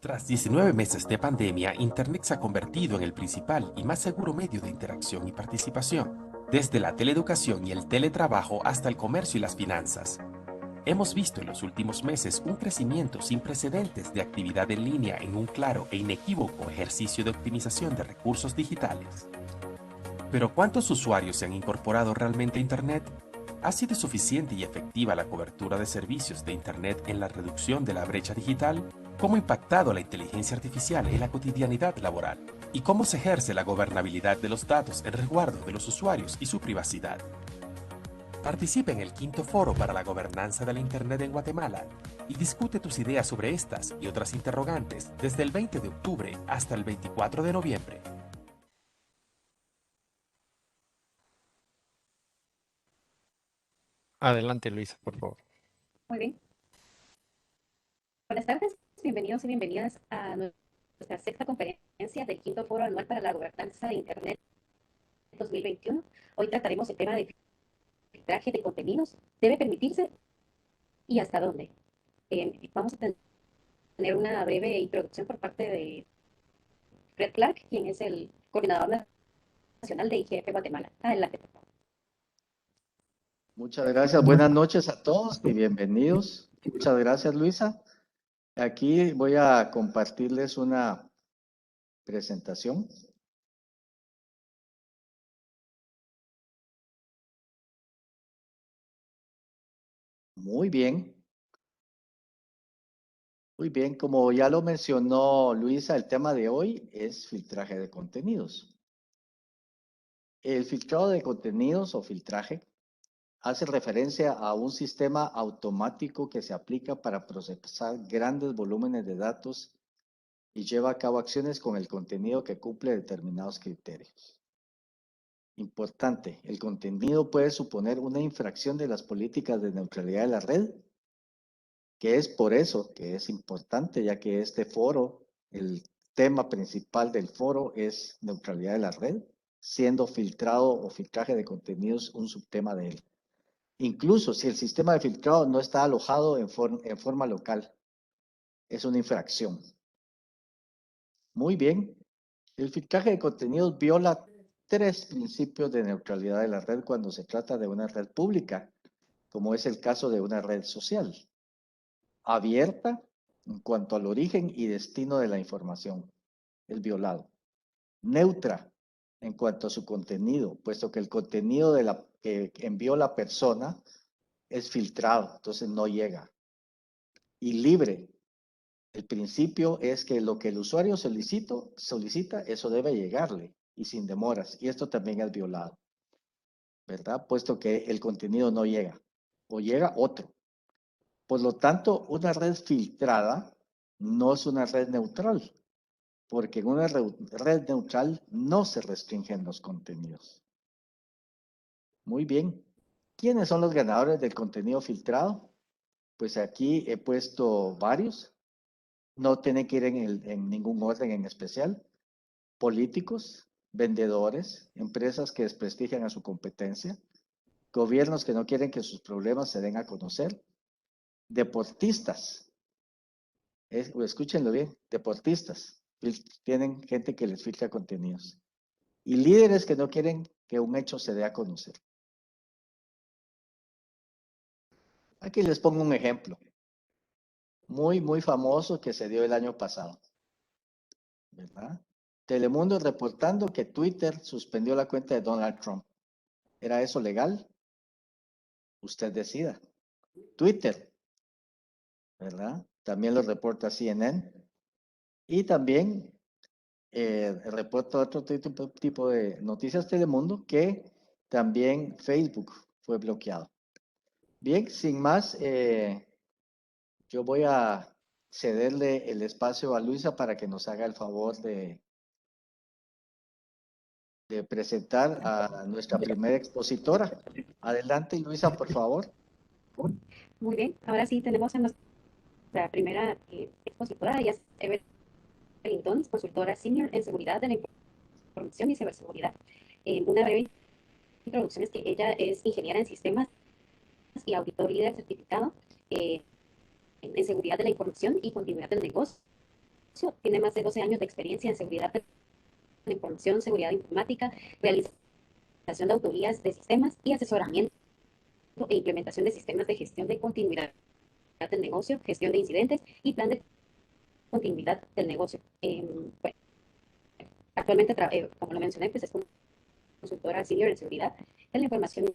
Tras 19 meses de pandemia, Internet se ha convertido en el principal y más seguro medio de interacción y participación, desde la teleeducación y el teletrabajo hasta el comercio y las finanzas. Hemos visto en los últimos meses un crecimiento sin precedentes de actividad en línea en un claro e inequívoco ejercicio de optimización de recursos digitales. Pero ¿cuántos usuarios se han incorporado realmente a Internet? ¿Ha sido suficiente y efectiva la cobertura de servicios de Internet en la reducción de la brecha digital? ¿Cómo ha impactado la inteligencia artificial en la cotidianidad laboral? ¿Y cómo se ejerce la gobernabilidad de los datos en resguardo de los usuarios y su privacidad? Participa en el quinto foro para la gobernanza de la Internet en Guatemala y discute tus ideas sobre estas y otras interrogantes desde el 20 de octubre hasta el 24 de noviembre. Adelante, Luisa, por favor. Muy bien. Buenas tardes, bienvenidos y bienvenidas a nuestra sexta conferencia del quinto foro anual para la gobernanza de Internet 2021. Hoy trataremos el tema de filtraje de contenidos. ¿Debe permitirse y hasta dónde? Vamos a tener una breve introducción por parte de Fred Clark, quien es el coordinador nacional de IGF Guatemala. Adelante, por favor. Muchas gracias, buenas noches a todos y bienvenidos. Muchas gracias, Luisa. Aquí voy a compartirles una presentación. Muy bien. Muy bien, como ya lo mencionó Luisa, el tema de hoy es filtraje de contenidos. El filtrado de contenidos o filtraje hace referencia a un sistema automático que se aplica para procesar grandes volúmenes de datos y lleva a cabo acciones con el contenido que cumple determinados criterios. Importante, el contenido puede suponer una infracción de las políticas de neutralidad de la red, que es por eso que es importante, ya que este foro, el tema principal del foro es neutralidad de la red, siendo filtrado o filtraje de contenidos un subtema de él. Incluso si el sistema de filtrado no está alojado en forma local, es una infracción. Muy bien, el filtraje de contenidos viola tres principios de neutralidad de la red cuando se trata de una red pública, como es el caso de una red social. Abierta en cuanto al origen y destino de la información, es violado. Neutra en cuanto a su contenido, puesto que el contenido de la que envió la persona es filtrado, entonces no llega. Y libre. El principio es que lo que el usuario solicita, eso debe llegarle y sin demoras. Y esto también es violado, ¿verdad? Puesto que el contenido no llega o llega otro. Por lo tanto, una red filtrada no es una red neutral, porque en una red neutral no se restringen los contenidos. Muy bien. ¿Quiénes son los ganadores del contenido filtrado? Pues aquí he puesto varios. No tienen que ir en ningún orden en especial. Políticos, vendedores, empresas que desprestigian a su competencia, gobiernos que no quieren que sus problemas se den a conocer, deportistas, escúchenlo bien, deportistas, tienen gente que les filtra contenidos, y líderes que no quieren que un hecho se dé a conocer. Aquí les pongo un ejemplo, muy famoso que se dio el año pasado, ¿verdad? Telemundo reportando que Twitter suspendió la cuenta de Donald Trump. ¿Era eso legal? Usted decida. Twitter, ¿verdad? También lo reporta CNN. Y también reporta otro tipo de noticias Telemundo que también Facebook fue bloqueado. Bien, sin más, yo voy a cederle el espacio a Luisa para que nos haga el favor de presentar a nuestra primera expositora. Adelante, Luisa, por favor. Muy bien, ahora sí tenemos a nuestra primera expositora, ella es Evelyn Tons, consultora senior en seguridad de la información y ciberseguridad. Una breve introducción es que ella es ingeniera en sistemas y auditor líder certificado en seguridad de la información y continuidad del negocio. tiene más de 12 años de experiencia en seguridad de la información, seguridad informática, realización de autorías de sistemas y asesoramiento e implementación de sistemas de gestión de continuidad del negocio, gestión de incidentes y plan de continuidad del negocio. Bueno, actualmente, como lo mencioné, pues es consultora senior en seguridad de la información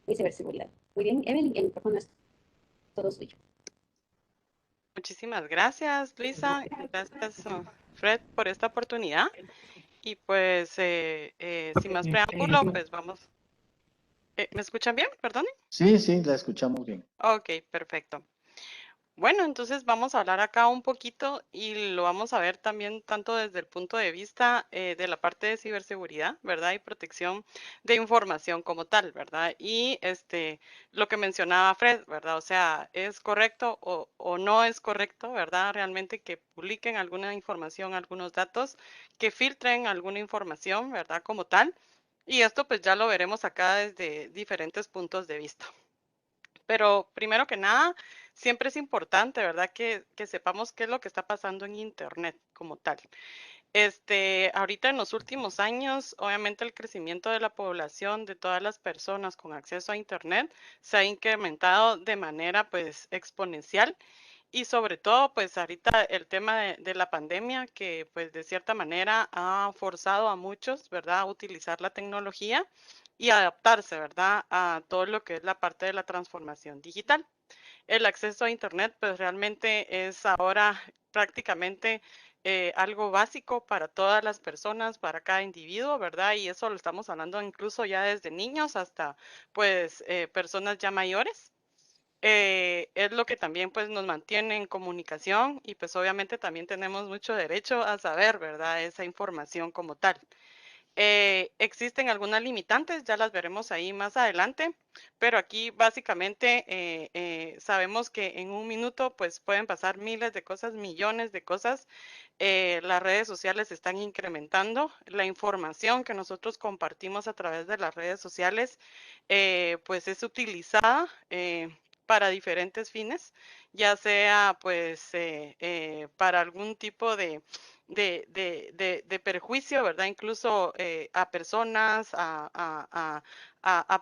y ciberseguridad. Muy bien, Evelyn, el micrófono es todo suyo. Muchísimas gracias, Luisa. Gracias, Fred, por esta oportunidad. Y pues, sin más preámbulo, pues vamos. ¿Me escuchan bien? Perdón. Sí, sí, la escuchamos bien. Ok, perfecto. Bueno, entonces vamos a hablar acá un poquito y lo vamos a ver también tanto desde el punto de vista de la parte de ciberseguridad, ¿verdad? Y protección de información como tal, ¿verdad? Y lo que mencionaba Fred, ¿verdad? O sea, ¿es correcto o no es correcto, ¿verdad? Realmente que publiquen alguna información, algunos datos, que filtren alguna información, ¿verdad? Como tal. Y esto pues ya lo veremos acá desde diferentes puntos de vista. Pero primero que nada, siempre es importante, ¿verdad? Que sepamos qué es lo que está pasando en Internet como tal. Ahorita en los últimos años, obviamente el crecimiento de la población, de todas las personas con acceso a Internet, se ha incrementado de manera pues exponencial y sobre todo pues ahorita el tema de la pandemia que pues de cierta manera ha forzado a muchos, ¿verdad? A utilizar la tecnología y adaptarse, ¿verdad? A todo lo que es la parte de la transformación digital. El acceso a Internet, pues realmente es ahora prácticamente algo básico para todas las personas, para cada individuo, ¿verdad? Y eso lo estamos hablando incluso ya desde niños hasta pues personas ya mayores. Es lo que también pues nos mantiene en comunicación y pues obviamente también tenemos mucho derecho a saber, ¿verdad? Esa información como tal. Existen algunas limitantes, ya las veremos ahí más adelante, pero aquí básicamente sabemos que en un minuto pues pueden pasar miles de cosas, millones de cosas. Las redes sociales están incrementando la información que nosotros compartimos a través de las redes sociales, pues es utilizada para diferentes fines, ya sea pues para algún tipo de perjuicio, ¿verdad? Incluso a personas, a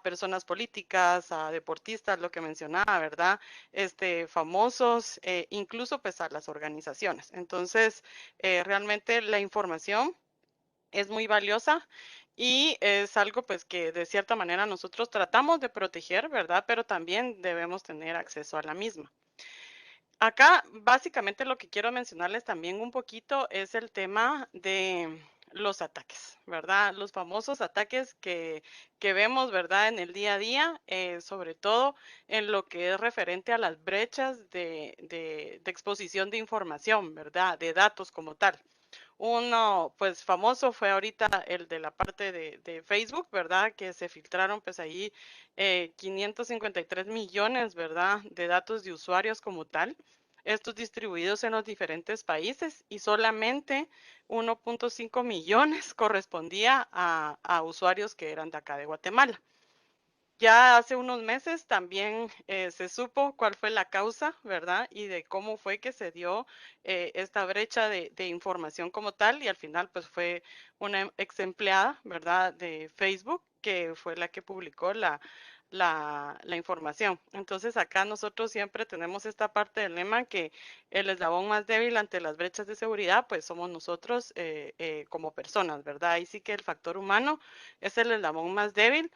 personas políticas, a deportistas, lo que mencionaba, ¿verdad? Famosos, incluso pues a las organizaciones. Entonces, realmente la información es muy valiosa y es algo pues que de cierta manera nosotros tratamos de proteger, ¿verdad? Pero también debemos tener acceso a la misma. Acá, básicamente, lo que quiero mencionarles también un poquito es el tema de los ataques, ¿verdad? Los famosos ataques que vemos, ¿verdad? En el día a día, sobre todo en lo que es referente a las brechas de exposición de información, ¿verdad? De datos como tal. Uno, pues famoso fue ahorita el de la parte de Facebook, ¿verdad? Que se filtraron pues ahí 553 millones, ¿verdad? De datos de usuarios como tal. Estos distribuidos en los diferentes países y solamente 1.5 millones correspondía a usuarios que eran de acá de Guatemala. Ya hace unos meses también se supo cuál fue la causa, ¿verdad? Y de cómo fue que se dio esta brecha de información como tal y al final pues fue una ex empleada, ¿verdad? De Facebook que fue la que publicó la información. Entonces acá nosotros siempre tenemos esta parte del lema que el eslabón más débil ante las brechas de seguridad pues somos nosotros como personas, ¿verdad? Ahí sí que el factor humano es el eslabón más débil.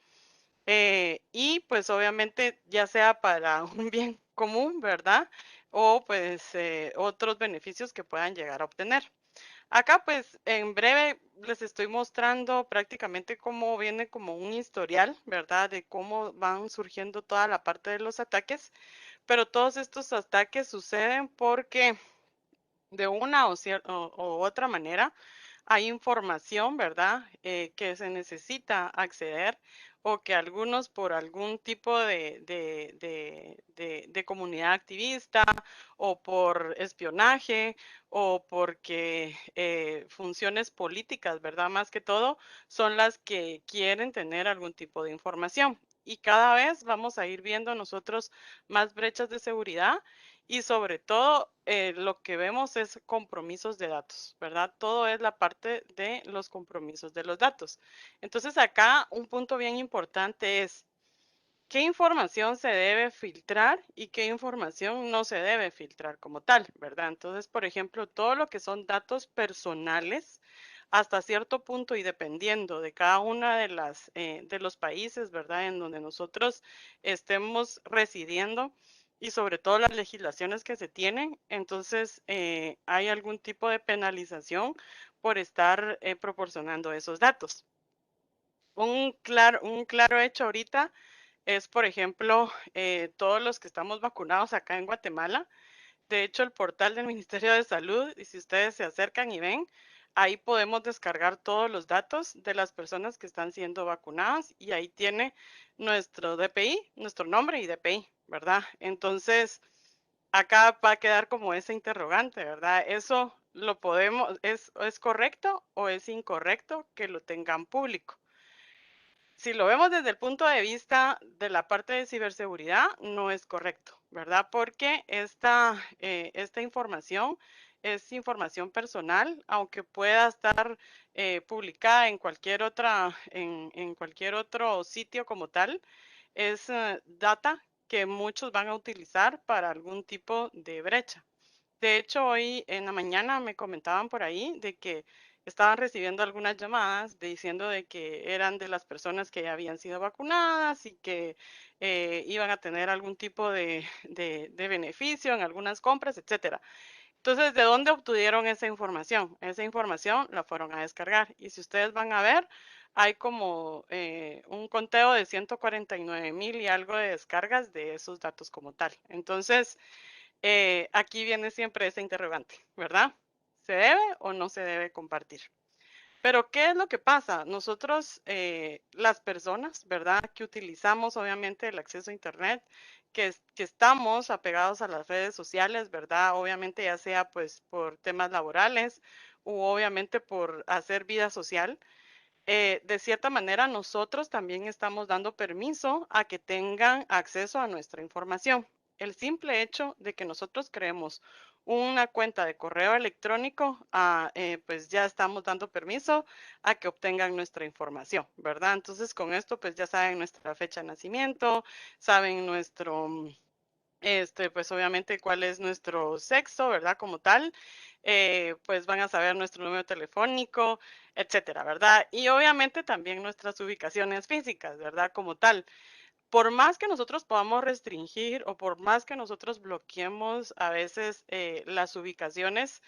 Y pues obviamente ya sea para un bien común, ¿verdad? O pues otros beneficios que puedan llegar a obtener. Acá pues en breve les estoy mostrando prácticamente cómo viene como un historial, ¿verdad? De cómo van surgiendo toda la parte de los ataques, pero todos estos ataques suceden porque de una o otra manera hay información, ¿verdad? Que se necesita acceder o que algunos por algún tipo de comunidad activista o por espionaje o porque funciones políticas, ¿verdad? Más que todo, son las que quieren tener algún tipo de información. Y cada vez vamos a ir viendo nosotros más brechas de seguridad y sobre todo lo que vemos es compromisos de datos, ¿verdad? Todo es la parte de los compromisos de los datos. Entonces acá un punto bien importante es qué información se debe filtrar y qué información no se debe filtrar como tal, ¿verdad? Entonces, por ejemplo, todo lo que son datos personales, hasta cierto punto y dependiendo de cada una de de los países, ¿verdad? En donde nosotros estemos residiendo y sobre todo las legislaciones que se tienen, entonces hay algún tipo de penalización por estar proporcionando esos datos. Un claro hecho ahorita es, por ejemplo, todos los que estamos vacunados acá en Guatemala. De hecho, el portal del Ministerio de Salud, y si ustedes se acercan y ven, ahí podemos descargar todos los datos de las personas que están siendo vacunadas y ahí tiene nuestro DPI, nuestro nombre y DPI, ¿verdad? Entonces, acá va a quedar como ese interrogante, ¿verdad? ¿Eso lo podemos, es correcto o es incorrecto que lo tengan público? Si lo vemos desde el punto de vista de la parte de ciberseguridad, no es correcto, ¿verdad? Porque esta información es información personal, aunque pueda estar publicada en cualquier en cualquier otro sitio como tal, es data que muchos van a utilizar para algún tipo de brecha. De hecho, hoy en la mañana me comentaban por ahí de que estaban recibiendo algunas llamadas diciendo de que eran de las personas que ya habían sido vacunadas y que iban a tener algún tipo de beneficio en algunas compras, etcétera. Entonces, ¿de dónde obtuvieron esa información? Esa información la fueron a descargar. Y si ustedes van a ver, hay como un conteo de 149,000 y algo de descargas de esos datos como tal. Entonces, aquí viene siempre ese interrogante, ¿verdad? ¿Se debe o no se debe compartir? Pero, ¿qué es lo que pasa? Nosotros, las personas, ¿verdad? Que utilizamos obviamente el acceso a Internet, que estamos apegados a las redes sociales, ¿verdad? Obviamente ya sea pues por temas laborales u obviamente por hacer vida social. De cierta manera, nosotros también estamos dando permiso a que tengan acceso a nuestra información. El simple hecho de que nosotros creemos una cuenta de correo electrónico, pues ya estamos dando permiso a que obtengan nuestra información, ¿verdad? Entonces, con esto, pues ya saben nuestra fecha de nacimiento, saben pues obviamente cuál es nuestro sexo, ¿verdad? Como tal, pues van a saber nuestro número telefónico, etcétera, ¿verdad? Y obviamente también nuestras ubicaciones físicas, ¿verdad? Como tal. Por más que nosotros podamos restringir o por más que nosotros bloqueemos a veces las ubicaciones,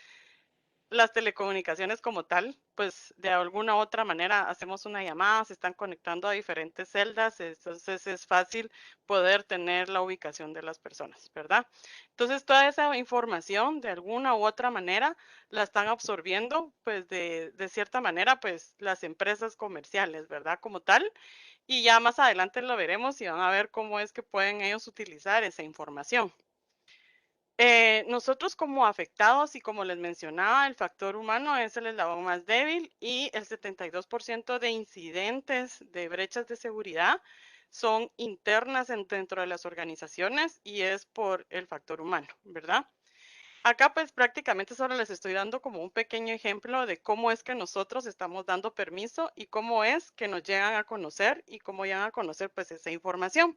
las telecomunicaciones como tal, pues de alguna u otra manera hacemos una llamada, se están conectando a diferentes celdas, entonces es fácil poder tener la ubicación de las personas, ¿verdad? Entonces toda esa información de alguna u otra manera la están absorbiendo pues de cierta manera pues las empresas comerciales, ¿verdad? Como tal, y ya más adelante lo veremos y van a ver cómo es que pueden ellos utilizar esa información. Nosotros como afectados y como les mencionaba, el factor humano es el eslabón más débil y el 72% de incidentes de brechas de seguridad son internas dentro de las organizaciones y es por el factor humano, ¿verdad? Acá pues prácticamente solo les estoy dando como un pequeño ejemplo de cómo es que nosotros estamos dando permiso y cómo es que nos llegan a conocer y cómo llegan a conocer pues esa información.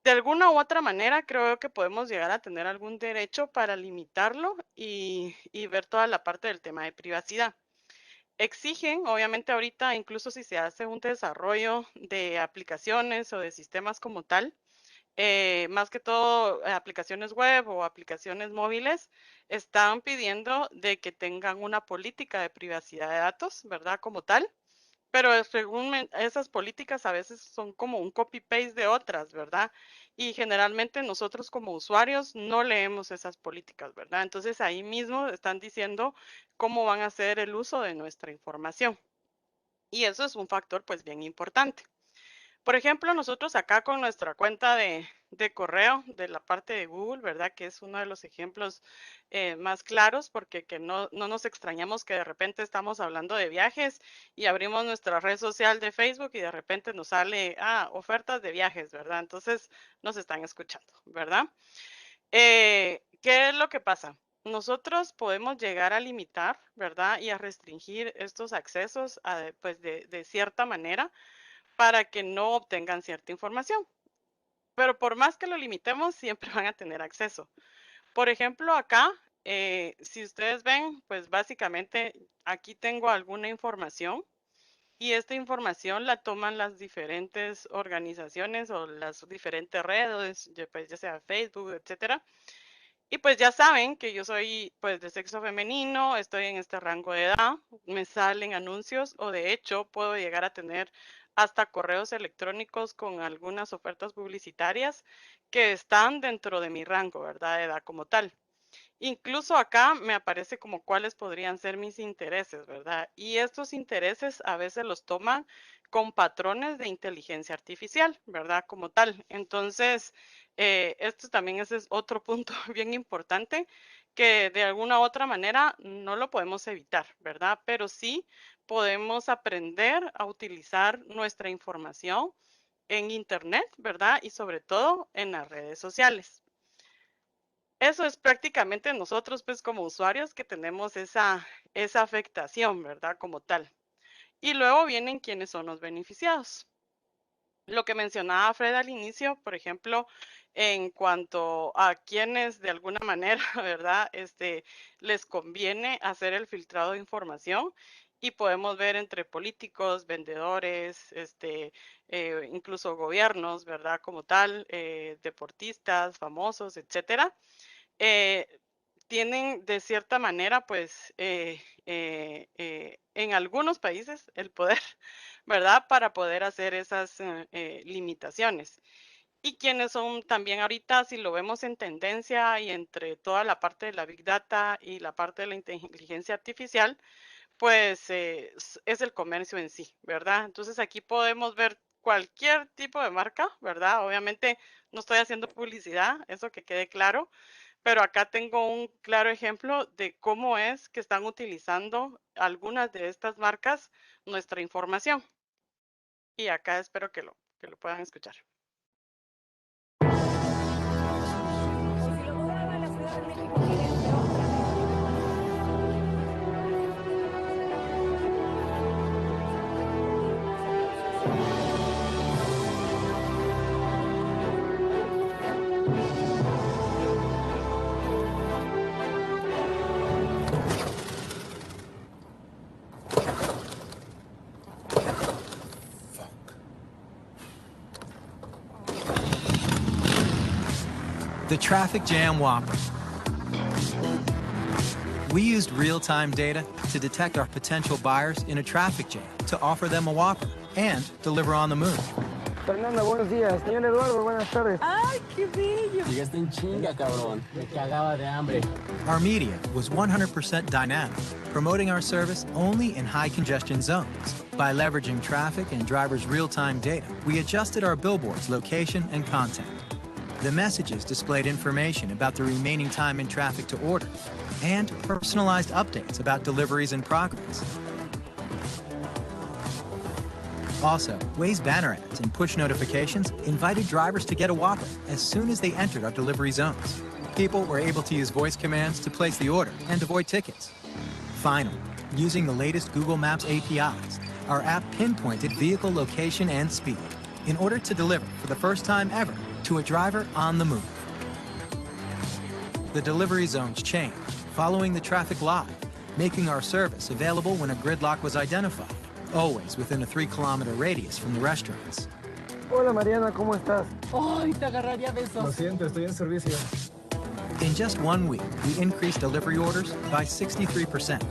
De alguna u otra manera, creo que podemos llegar a tener algún derecho para limitarlo y ver toda la parte del tema de privacidad. Exigen, obviamente ahorita, incluso si se hace un desarrollo de aplicaciones o de sistemas como tal, más que todo aplicaciones web o aplicaciones móviles, están pidiendo de que tengan una política de privacidad de datos, ¿verdad? Como tal. Pero según esas políticas a veces son como un copy-paste de otras, ¿verdad? Y generalmente nosotros como usuarios no leemos esas políticas, ¿verdad? Entonces ahí mismo están diciendo cómo van a hacer el uso de nuestra información. Y eso es un factor pues bien importante. Por ejemplo, nosotros acá con nuestra cuenta de correo de la parte de Google, ¿verdad? Que es uno de los ejemplos más claros porque que no nos extrañamos que de repente estamos hablando de viajes y abrimos nuestra red social de Facebook y de repente nos sale, ofertas de viajes, ¿verdad? Entonces nos están escuchando, ¿verdad? ¿Qué es lo que pasa? Nosotros podemos llegar a limitar, ¿verdad? Y a restringir estos accesos pues de cierta manera para que no obtengan cierta información. Pero por más que lo limitemos, siempre van a tener acceso. Por ejemplo, acá, si ustedes ven, pues básicamente aquí tengo alguna información y esta información la toman las diferentes organizaciones o las diferentes redes, pues ya sea Facebook, etcétera. Y pues ya saben que yo soy pues de sexo femenino, estoy en este rango de edad, me salen anuncios o de hecho puedo llegar a tener hasta correos electrónicos con algunas ofertas publicitarias que están dentro de mi rango, ¿verdad? De edad como tal. Incluso acá me aparece como cuáles podrían ser mis intereses, ¿verdad? Y estos intereses a veces los toman con patrones de inteligencia artificial, ¿verdad? Como tal. Entonces, esto también ese es otro punto bien importante que de alguna u otra manera no lo podemos evitar, ¿verdad? Pero sí podemos aprender a utilizar nuestra información en Internet, ¿verdad? Y sobre todo en las redes sociales. Eso es prácticamente nosotros, pues, como usuarios que tenemos esa afectación, ¿verdad? Como tal. Y luego vienen quienes son los beneficiados. Lo que mencionaba Fred al inicio, por ejemplo, en cuanto a quienes de alguna manera, ¿verdad? Les conviene hacer el filtrado de información y podemos ver entre políticos, vendedores, incluso gobiernos, ¿verdad? Como tal, deportistas, famosos, etcétera. eh, Tienen de cierta manera, pues, en algunos países el poder, ¿verdad? Para poder hacer esas limitaciones. Y quienes son también ahorita, si lo vemos en tendencia y entre toda la parte de la Big Data y la parte de la inteligencia artificial, pues es el comercio en sí, ¿verdad? Entonces aquí podemos ver cualquier tipo de marca, ¿verdad? Obviamente no estoy haciendo publicidad, eso que quede claro, pero acá tengo un claro ejemplo de cómo es que están utilizando algunas de estas marcas nuestra información. Y acá espero que lo puedan escuchar. The Traffic Jam Whopper. We used real-time data to detect our potential buyers in a traffic jam to offer them a Whopper and deliver on the move. Fernanda, buenos días. Señor Eduardo, buenas tardes. ¡Ay, qué bello! Llegaste en chinga, cabrón. Me cagaba de hambre. Our media was 100% dynamic, promoting our service only in high congestion zones. By leveraging traffic and drivers' real-time data, we adjusted our billboards' location and content. The messages displayed information about the remaining time in traffic to order and personalized updates about deliveries in progress. Also, Waze banner ads and push notifications invited drivers to get a Whopper as soon as they entered our delivery zones. People were able to use voice commands to place the order and avoid tickets. Finally, using the latest Google Maps APIs, our app pinpointed vehicle location and speed in order to deliver for the first time ever to a driver on the move. The delivery zones changed, following the traffic live, making our service available when a gridlock was identified, always within a 3-kilometer radius from the restaurants. Hola Mariana, ¿cómo estás? Ay, te agarraría besos. Lo siento, estoy en servicio. In just 1 week, we increased delivery orders by 63%,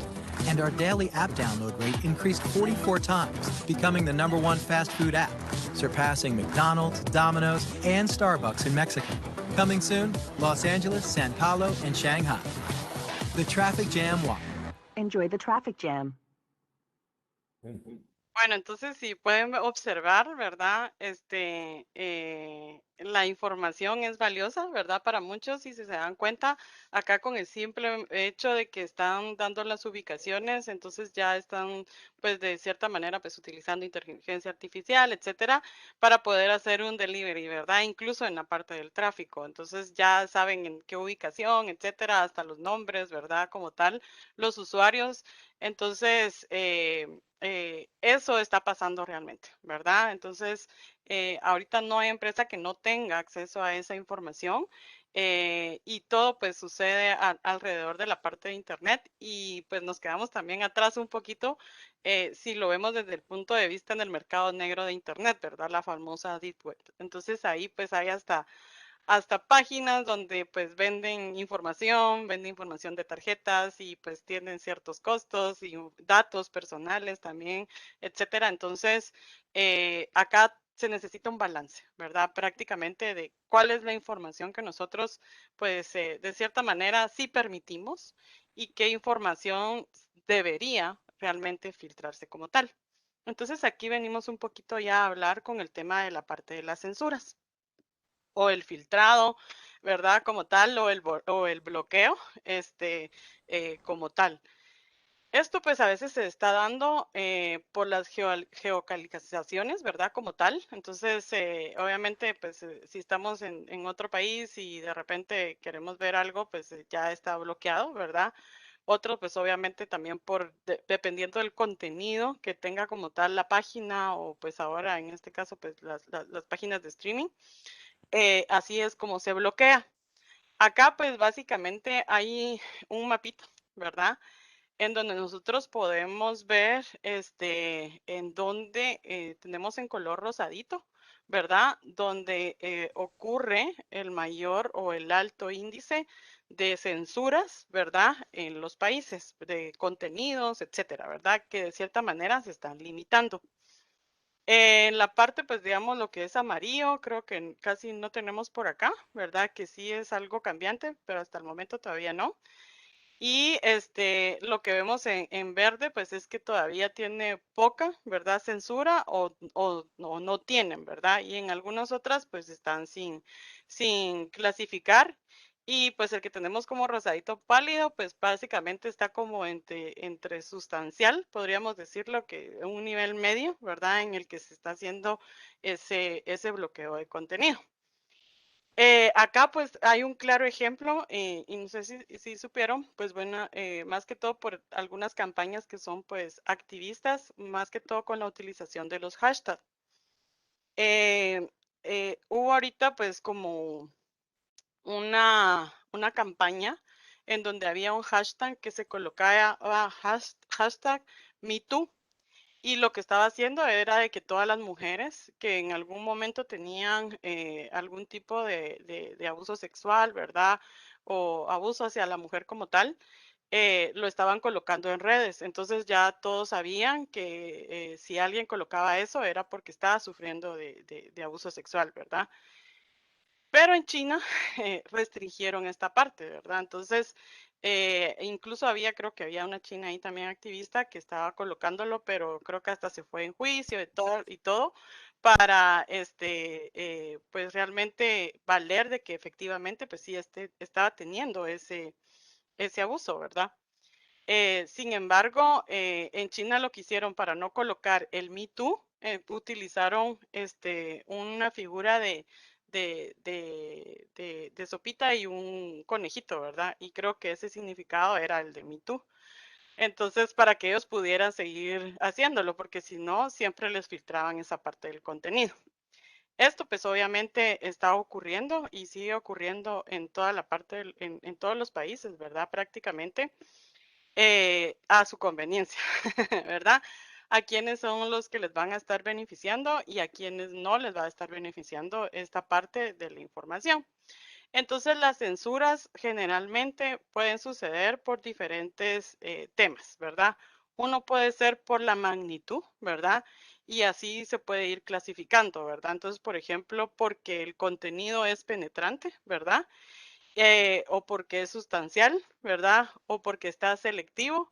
and our daily app download rate increased 44 times, becoming the #1 fast food app, surpassing McDonald's, Domino's, and Starbucks in Mexico. Coming soon, Los Angeles, San Paulo, and Shanghai. The Traffic Jam Whopper. Enjoy the traffic jam. Bueno, entonces si pueden observar, ¿verdad? la información es valiosa, ¿verdad? Para muchos, y si se dan cuenta, acá con el simple hecho de que están dando las ubicaciones, entonces ya están, pues de cierta manera, pues utilizando inteligencia artificial, etcétera, para poder hacer un delivery, ¿verdad? Incluso en la parte del tráfico. Entonces ya saben en qué ubicación, etcétera, hasta los nombres, ¿verdad? Como tal, los usuarios. Entonces, eso está pasando realmente, ¿verdad? Entonces, ahorita no hay empresa que no tenga acceso a esa información, y todo pues sucede alrededor de la parte de internet, y pues nos quedamos también atrás un poquito, si lo vemos desde el punto de vista en el mercado negro de internet, ¿verdad? La famosa deep web. Entonces ahí pues hay hasta páginas donde pues venden información de tarjetas, y pues tienen ciertos costos y datos personales también, etcétera. Entonces, acá se necesita un balance, ¿verdad? Prácticamente de cuál es la información que nosotros, pues, de cierta manera sí permitimos, y qué información debería realmente filtrarse como tal. Entonces, aquí venimos un poquito ya a hablar con el tema de la parte de las censuras o el filtrado, ¿verdad? Como tal, o el bloqueo, como tal. Esto pues a veces se está dando, por las geocalizaciones, ¿verdad? Como tal. Entonces, obviamente, pues si estamos en otro país y de repente queremos ver algo, pues ya está bloqueado, ¿verdad? Otro, pues obviamente también dependiendo del contenido que tenga como tal la página, o pues ahora en este caso, pues las páginas de streaming. Así es como se bloquea. Acá pues básicamente hay un mapita, ¿verdad? En donde nosotros podemos ver, en donde tenemos en color rosadito, ¿verdad? Donde ocurre el mayor o el alto índice de censuras, ¿verdad? En los países de contenidos, etcétera, ¿verdad? Que de cierta manera se están limitando. En la parte, pues digamos, lo que es amarillo, creo que casi no tenemos por acá, ¿verdad? Que sí es algo cambiante, pero hasta el momento todavía no. Y lo que vemos en verde, pues es que todavía tiene poca, ¿verdad? Censura, o no tienen, ¿verdad? Y en algunas otras, pues están sin clasificar. Y pues el que tenemos como rosadito pálido, pues básicamente está como entre sustancial, podríamos decirlo, que un nivel medio, ¿verdad? En el que se está haciendo ese bloqueo de contenido. Acá pues hay un claro ejemplo, y no sé si supieron, pues bueno, más que todo por algunas campañas que son pues activistas, más que todo con la utilización de los hashtags. Hubo ahorita pues como una campaña en donde había un hashtag que se colocaba hashtag MeToo. Y lo que estaba haciendo era de que todas las mujeres que en algún momento tenían algún tipo de abuso sexual, ¿verdad? O abuso hacia la mujer como tal, lo estaban colocando en redes. Entonces ya todos sabían que si alguien colocaba eso era porque estaba sufriendo de abuso sexual, ¿verdad? Pero en China restringieron esta parte, ¿verdad? Entonces, incluso creo que había una china ahí también activista que estaba colocándolo, pero creo que hasta se fue en juicio y todo para, pues realmente valer de que efectivamente, pues sí, estaba teniendo ese abuso, ¿verdad? Sin embargo, en China lo que hicieron para no colocar el Me Too, utilizaron una figura de sopita y un conejito, ¿verdad? Y creo que ese significado era el de Me Too. Entonces, para que ellos pudieran seguir haciéndolo, porque si no, siempre les filtraban esa parte del contenido. Esto pues obviamente está ocurriendo y sigue ocurriendo en toda la parte, en todos los países, ¿verdad? Prácticamente a su conveniencia, ¿verdad? A quienes son los que les van a estar beneficiando y a quienes no les va a estar beneficiando esta parte de la información. Entonces, las censuras generalmente pueden suceder por diferentes temas, ¿verdad? Uno puede ser por la magnitud, ¿verdad? Y así se puede ir clasificando, ¿verdad? Entonces, por ejemplo, porque el contenido es penetrante, ¿verdad? O porque es sustancial, ¿verdad? O porque está selectivo,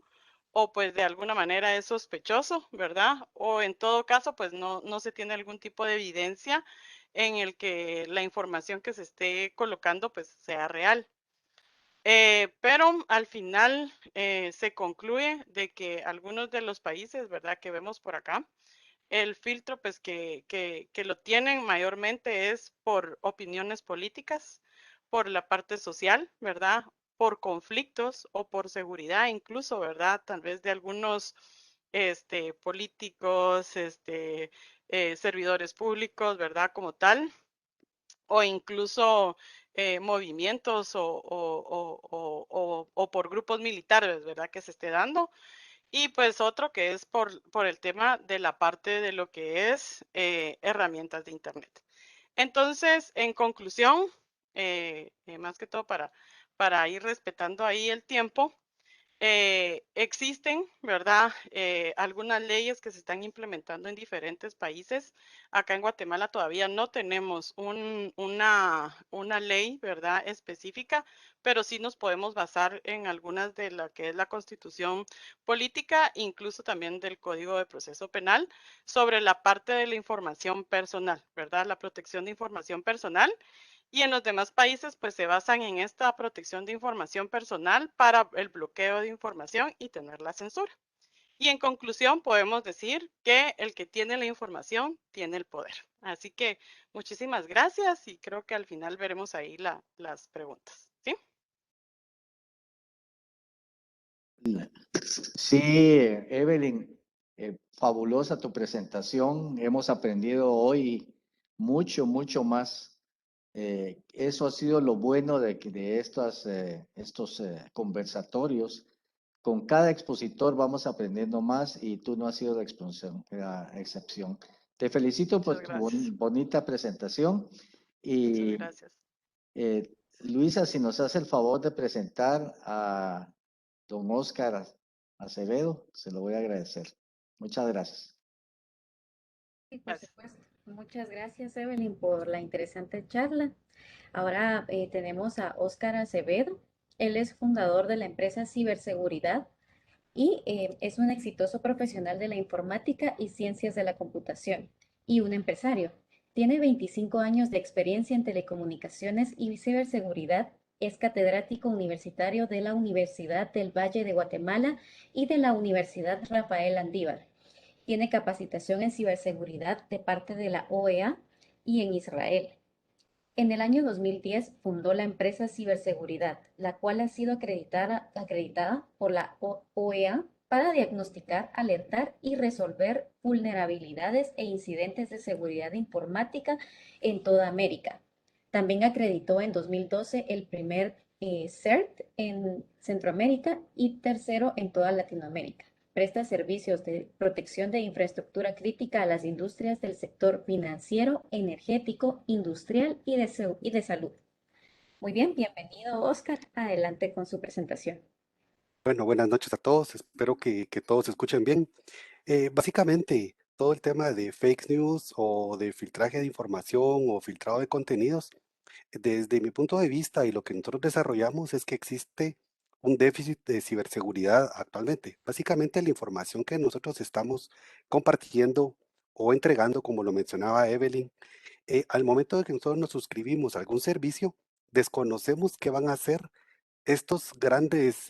o pues de alguna manera es sospechoso, ¿verdad? O en todo caso, pues no se tiene algún tipo de evidencia en el que la información que se esté colocando pues sea real. Pero al final se concluye de que algunos de los países, ¿verdad? Que vemos por acá, el filtro pues que lo tienen mayormente es por opiniones políticas, por la parte social, ¿verdad? Por conflictos o por seguridad incluso, ¿verdad? Tal vez de algunos políticos, servidores públicos, ¿verdad? Como tal, o incluso movimientos o por grupos militares, ¿verdad? Que se esté dando. Y pues otro que es por el tema de la parte de lo que es herramientas de Internet. Entonces, en conclusión, más que todo para ir respetando ahí el tiempo, existen, ¿verdad? Algunas leyes que se están implementando en diferentes países. Acá en Guatemala todavía no tenemos una ley, ¿verdad? Específica, pero sí nos podemos basar en algunas de la que es la Constitución política, incluso también del Código de Proceso Penal, sobre la parte de la información personal, ¿verdad? La protección de información personal. Y en los demás países, pues se basan en esta protección de información personal para el bloqueo de información y tener la censura. Y en conclusión, podemos decir que el que tiene la información tiene el poder. Así que muchísimas gracias y creo que al final veremos ahí las preguntas. ¿Sí? Sí, Evelyn, fabulosa tu presentación. Hemos aprendido hoy mucho, mucho más. Eso ha sido lo bueno de estos conversatorios. Con cada expositor vamos aprendiendo más y tú no has sido la excepción. Te felicito por Muchas tu gracias. bonita presentación Muchas y gracias. Luisa, si nos hace el favor de presentar a don Oscar Acevedo, se lo voy a agradecer. Muchas gracias. Sí, por Gracias. supuesto. Muchas gracias, Evelyn, por la interesante charla. Ahora tenemos a Óscar Acevedo. Él es fundador de la empresa Ciberseguridad y es un exitoso profesional de la informática y ciencias de la computación y un empresario. Tiene 25 años de experiencia en telecomunicaciones y ciberseguridad. Es catedrático universitario de la Universidad del Valle de Guatemala y de la Universidad Rafael Andívar. Tiene capacitación en ciberseguridad de parte de la OEA y en Israel. En el año 2010 fundó la empresa Ciberseguridad, la cual ha sido acreditada por la OEA para diagnosticar, alertar y resolver vulnerabilidades e incidentes de seguridad informática en toda América. También acreditó en 2012 el primer CERT en Centroamérica y tercero en toda Latinoamérica. Presta servicios de protección de infraestructura crítica a las industrias del sector financiero, energético, industrial y de salud. Muy bien, bienvenido, Oscar. Adelante con su presentación. Bueno, buenas noches a todos. Espero que todos se escuchen bien. Básicamente, todo el tema de fake news o de filtraje de información o filtrado de contenidos, desde mi punto de vista y lo que nosotros desarrollamos es que existe un déficit de ciberseguridad actualmente. Básicamente, la información que nosotros estamos compartiendo o entregando, como lo mencionaba Evelyn, al momento de que nosotros nos suscribimos a algún servicio, desconocemos qué van a hacer estos grandes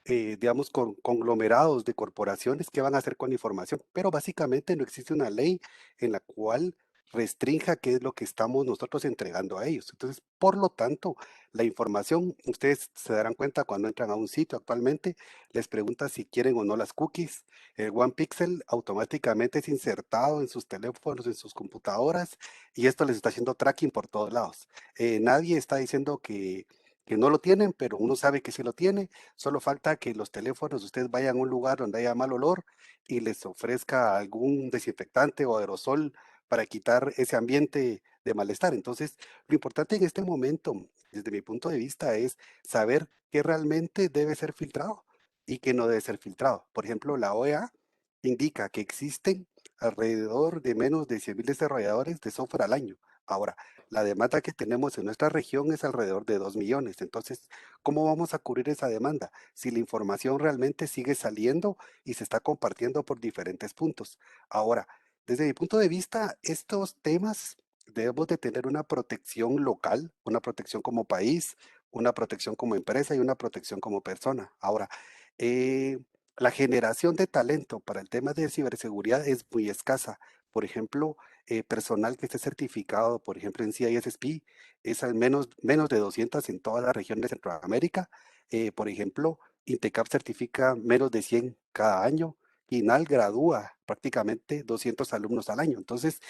digamos, conglomerados de corporaciones que van a hacer con la información, pero básicamente no existe una ley en la cual restrinja qué es lo que estamos nosotros entregando a ellos. Entonces, por lo tanto, la información, ustedes se darán cuenta cuando entran a un sitio actualmente, les pregunta si quieren o no las cookies. El One Pixel automáticamente es insertado en sus teléfonos, en sus computadoras, y esto les está haciendo tracking por todos lados. Nadie está diciendo que no lo tienen, pero uno sabe que sí lo tiene. Solo falta que los teléfonos ustedes vayan a un lugar donde haya mal olor y les ofrezca algún desinfectante o aerosol para quitar ese ambiente de malestar. Entonces, lo importante en este momento, desde mi punto de vista, es saber qué realmente debe ser filtrado y qué no debe ser filtrado. Por ejemplo, la OEA indica que existen alrededor de menos de 100.000 desarrolladores de software al año. Ahora, la demanda que tenemos en nuestra región es alrededor de 2 millones. Entonces, ¿cómo vamos a cubrir esa demanda si la información realmente sigue saliendo y se está compartiendo por diferentes puntos? Ahora, desde mi punto de vista, estos temas debemos de tener una protección local, una protección como país, una protección como empresa y una protección como persona. Ahora, eh, la generación de talento para el tema de ciberseguridad es muy escasa. Por ejemplo, personal que esté certificado, por ejemplo, en CISSP, es al menos de 200 en toda la región de Centroamérica. Por ejemplo, Intecap certifica menos de 100 cada año. INAL gradúa prácticamente 200 alumnos al año. Entonces,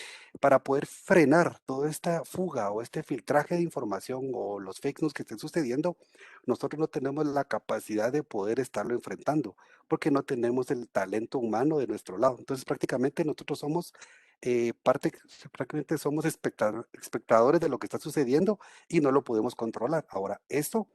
para poder frenar toda esta fuga o este filtraje de información o los fake news que estén sucediendo, nosotros no tenemos la capacidad de poder estarlo enfrentando, porque no tenemos el talento humano de nuestro lado. Entonces, prácticamente nosotros somos prácticamente somos espectadores de lo que está sucediendo y no lo podemos controlar. Ahora, esto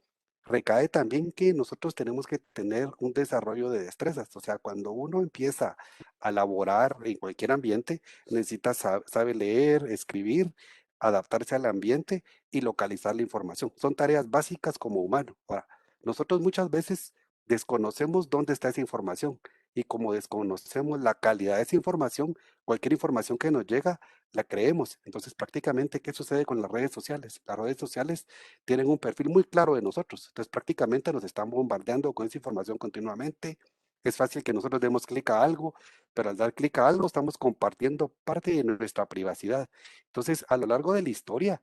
recae también que nosotros tenemos que tener un desarrollo de destrezas. O sea, cuando uno empieza a laborar en cualquier ambiente, necesita saber leer, escribir, adaptarse al ambiente y localizar la información. Son tareas básicas como humano. Ahora, nosotros muchas veces desconocemos dónde está esa información y como desconocemos la calidad de esa información, cualquier información que nos llega, la creemos. Entonces, prácticamente, ¿qué sucede con las redes sociales? Las redes sociales tienen un perfil muy claro de nosotros. Entonces, prácticamente nos están bombardeando con esa información continuamente. Es fácil que nosotros demos clic a algo, pero al dar clic a algo estamos compartiendo parte de nuestra privacidad. Entonces, a lo largo de la historia,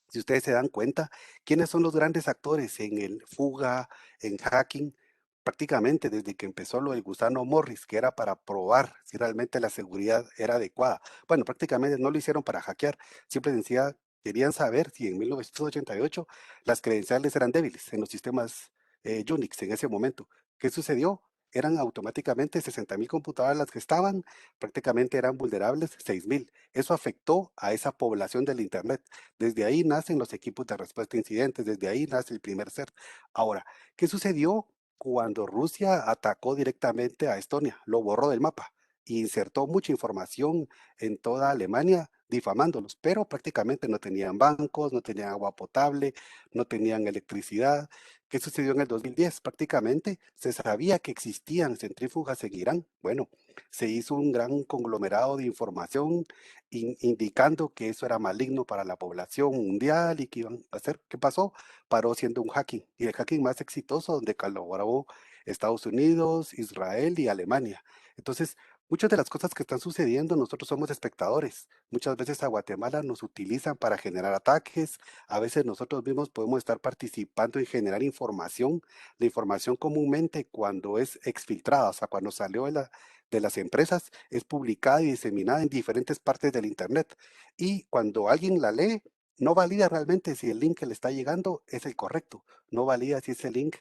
si ustedes se dan cuenta, ¿quiénes son los grandes actores en el fuga, en hacking? Prácticamente desde que empezó lo del gusano Morris, que era para probar si realmente la seguridad era adecuada. Bueno, prácticamente no lo hicieron para hackear, simplemente querían saber si en 1988 las credenciales eran débiles en los sistemas Unix en ese momento. ¿Qué sucedió? Eran automáticamente 60.000 computadoras las que estaban, prácticamente eran vulnerables 6.000. Eso afectó a esa población del Internet. Desde ahí nacen los equipos de respuesta a incidentes, desde ahí nace el primer CERT. Ahora, ¿qué sucedió cuando Rusia atacó directamente a Estonia? Lo borró del mapa e insertó mucha información en toda Alemania difamándolos, pero prácticamente no tenían bancos, no tenían agua potable, no tenían electricidad. ¿Qué sucedió en el 2010? Prácticamente se sabía que existían centrífugas en Irán. Bueno, se hizo un gran conglomerado de información indicando que eso era maligno para la población mundial y que iban a hacer. ¿Qué pasó? Paró siendo un hacking y el hacking más exitoso donde colaboró Estados Unidos, Israel y Alemania. Entonces, muchas de las cosas que están sucediendo, nosotros somos espectadores. Muchas veces a Guatemala nos utilizan para generar ataques, a veces nosotros mismos podemos estar participando en generar información. La información comúnmente cuando es exfiltrada, o sea, cuando salió de las empresas, es publicada y diseminada en diferentes partes del Internet. Y cuando alguien la lee, no valida realmente si el link que le está llegando es el correcto, no valida si ese link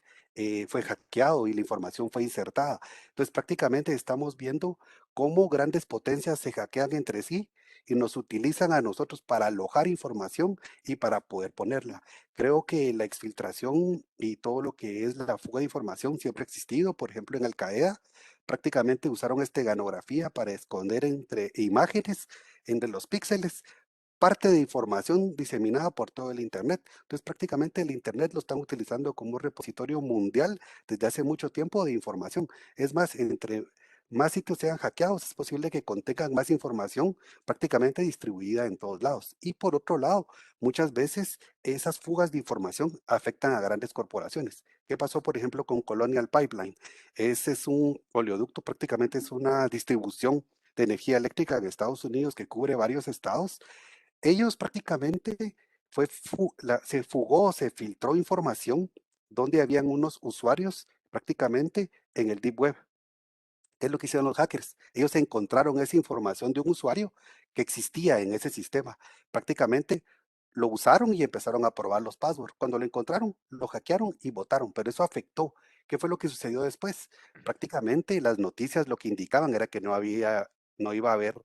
fue hackeado y la información fue insertada. Entonces prácticamente estamos viendo cómo grandes potencias se hackean entre sí y nos utilizan a nosotros para alojar información y para poder ponerla. Creo que la exfiltración y todo lo que es la fuga de información siempre ha existido. Por ejemplo, en Al Qaeda prácticamente usaron esteganografía para esconder entre imágenes, entre los píxeles, parte de información diseminada por todo el Internet. Entonces, prácticamente el Internet lo están utilizando como un repositorio mundial desde hace mucho tiempo de información. Es más, entre más sitios sean hackeados, es posible que contengan más información prácticamente distribuida en todos lados. Y por otro lado, muchas veces esas fugas de información afectan a grandes corporaciones. ¿Qué pasó, por ejemplo, con Colonial Pipeline? Ese es un oleoducto, prácticamente es una distribución de energía eléctrica de Estados Unidos que cubre varios estados. Ellos prácticamente se fugó, se filtró información donde habían unos usuarios prácticamente en el Deep Web. ¿Qué es lo que hicieron los hackers? Ellos encontraron esa información de un usuario que existía en ese sistema. Prácticamente lo usaron y empezaron a probar los passwords. Cuando lo encontraron, lo hackearon y votaron, pero eso afectó. ¿Qué fue lo que sucedió después? Prácticamente las noticias lo que indicaban era que no iba a haber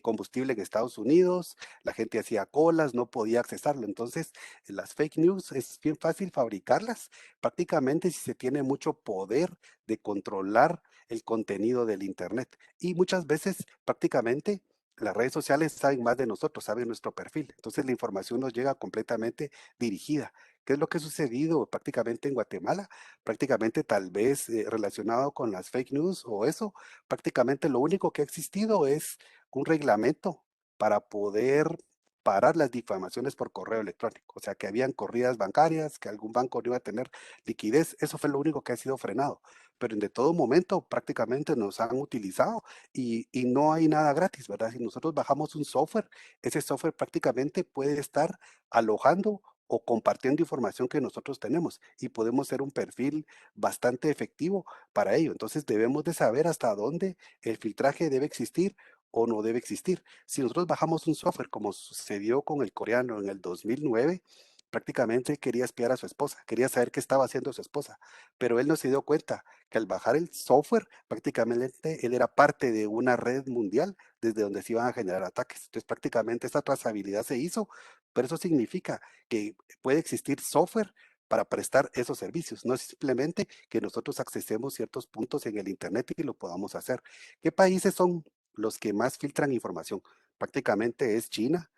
combustible en Estados Unidos, la gente hacía colas, no podía accesarlo. Entonces, las fake news es bien fácil fabricarlas. Prácticamente si se tiene mucho poder de controlar el contenido del Internet. Y muchas veces prácticamente las redes sociales saben más de nosotros, saben nuestro perfil. Entonces la información nos llega completamente dirigida. ¿Qué es lo que ha sucedido prácticamente en Guatemala? Prácticamente tal vez relacionado con las fake news o eso, prácticamente lo único que ha existido es un reglamento para poder parar las difamaciones por correo electrónico. O sea, que habían corridas bancarias, que algún banco no iba a tener liquidez. Eso fue lo único que ha sido frenado. Pero en de todo momento prácticamente nos han utilizado y no hay nada gratis, ¿verdad? Si nosotros bajamos un software, ese software prácticamente puede estar alojando o compartiendo información que nosotros tenemos y podemos ser un perfil bastante efectivo para ello. Entonces debemos de saber hasta dónde el filtraje debe existir o no debe existir. Si nosotros bajamos un software como sucedió con el coreano en el 2009, prácticamente quería espiar a su esposa, quería saber qué estaba haciendo su esposa, pero él no se dio cuenta que al bajar el software, prácticamente él era parte de una red mundial desde donde se iban a generar ataques. Entonces prácticamente esta trazabilidad se hizo, pero eso significa que puede existir software para prestar esos servicios. No es simplemente que nosotros accesemos ciertos puntos en el Internet y lo podamos hacer. ¿Qué países son los que más filtran información? Prácticamente es China,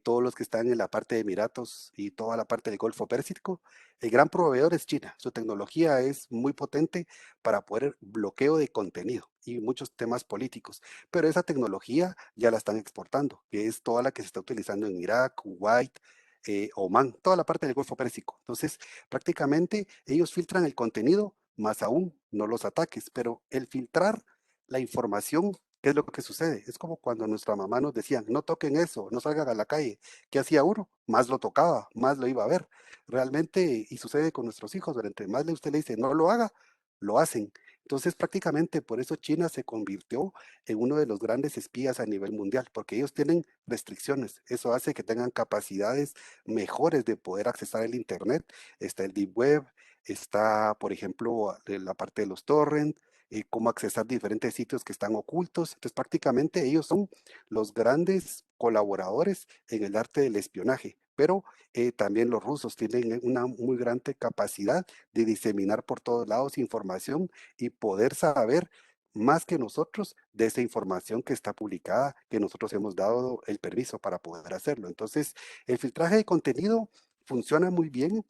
todos los que están en la parte de Emiratos y toda la parte del Golfo Pérsico. El gran proveedor es China. Su tecnología es muy potente para poder bloqueo de contenido y muchos temas políticos. Pero esa tecnología ya la están exportando, que es toda la que se está utilizando en Irak, Kuwait, Oman, toda la parte del Golfo Pérsico. Entonces, prácticamente ellos filtran el contenido, más aún no los ataques, pero el filtrar la información, ¿qué es lo que sucede? Es como cuando nuestra mamá nos decía, no toquen eso, no salgan a la calle. ¿Qué hacía uno? Más lo tocaba, más lo iba a ver. Realmente, y sucede con nuestros hijos, pero entre más usted le dice, no lo haga, lo hacen. Entonces, prácticamente por eso China se convirtió en uno de los grandes espías a nivel mundial, porque ellos tienen restricciones. Eso hace que tengan capacidades mejores de poder accesar el Internet. Está el Deep Web, está, por ejemplo, la parte de los torrents, cómo accesar diferentes sitios que están ocultos. Entonces, prácticamente ellos son los grandes colaboradores en el arte del espionaje, pero también los rusos tienen una muy grande capacidad de diseminar por todos lados información y poder saber más que nosotros de esa información que está publicada, que nosotros hemos dado el permiso para poder hacerlo. Entonces, el filtraje de contenido funciona muy bien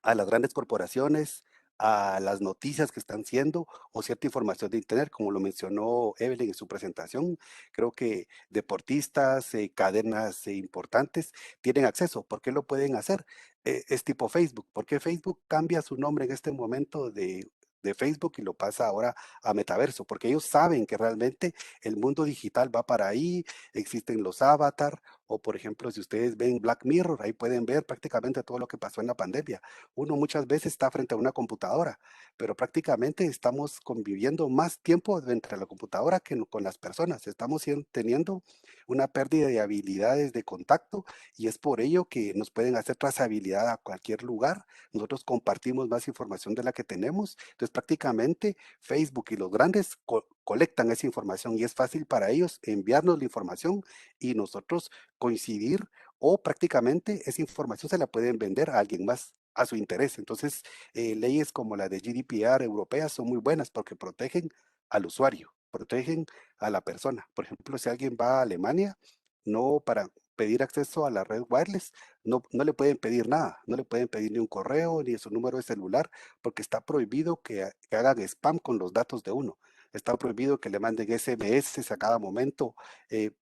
a las grandes corporaciones, a las noticias que están siendo o cierta información de Internet, como lo mencionó Evelyn en su presentación. Creo que deportistas, cadenas importantes tienen acceso. ¿Por qué lo pueden hacer? Es tipo Facebook. ¿Por qué Facebook cambia su nombre en este momento de Facebook y lo pasa ahora a Metaverso? Porque ellos saben que realmente el mundo digital va para ahí, existen los avatar, o por ejemplo, si ustedes ven Black Mirror, ahí pueden ver prácticamente todo lo que pasó en la pandemia. Uno muchas veces está frente a una computadora, pero prácticamente estamos conviviendo más tiempo entre la computadora que con las personas. Estamos teniendo una pérdida de habilidades de contacto y es por ello que nos pueden hacer trazabilidad a cualquier lugar. Nosotros compartimos más información de la que tenemos. Entonces prácticamente Facebook y los grandes colectan esa información y es fácil para ellos enviarnos la información y nosotros coincidir o prácticamente esa información se la pueden vender a alguien más a su interés. Entonces, leyes como la de GDPR europeas son muy buenas porque protegen al usuario, protegen a la persona. Por ejemplo, si alguien va a Alemania, no para pedir acceso a la red wireless, no le pueden pedir nada, no le pueden pedir ni un correo ni su número de celular, porque está prohibido que hagan spam con los datos de uno. Está prohibido que le manden SMS a cada momento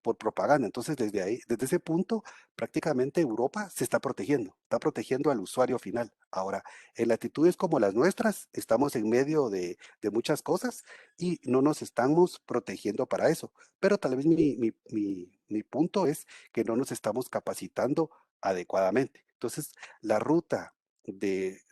por propaganda. Entonces, desde ahí, desde ese punto, prácticamente Europa se está protegiendo al usuario final. Ahora, en latitudes como las nuestras, estamos en medio de muchas cosas y no nos estamos protegiendo para eso. Pero tal vez mi punto es que no nos estamos capacitando adecuadamente. Entonces, la ruta de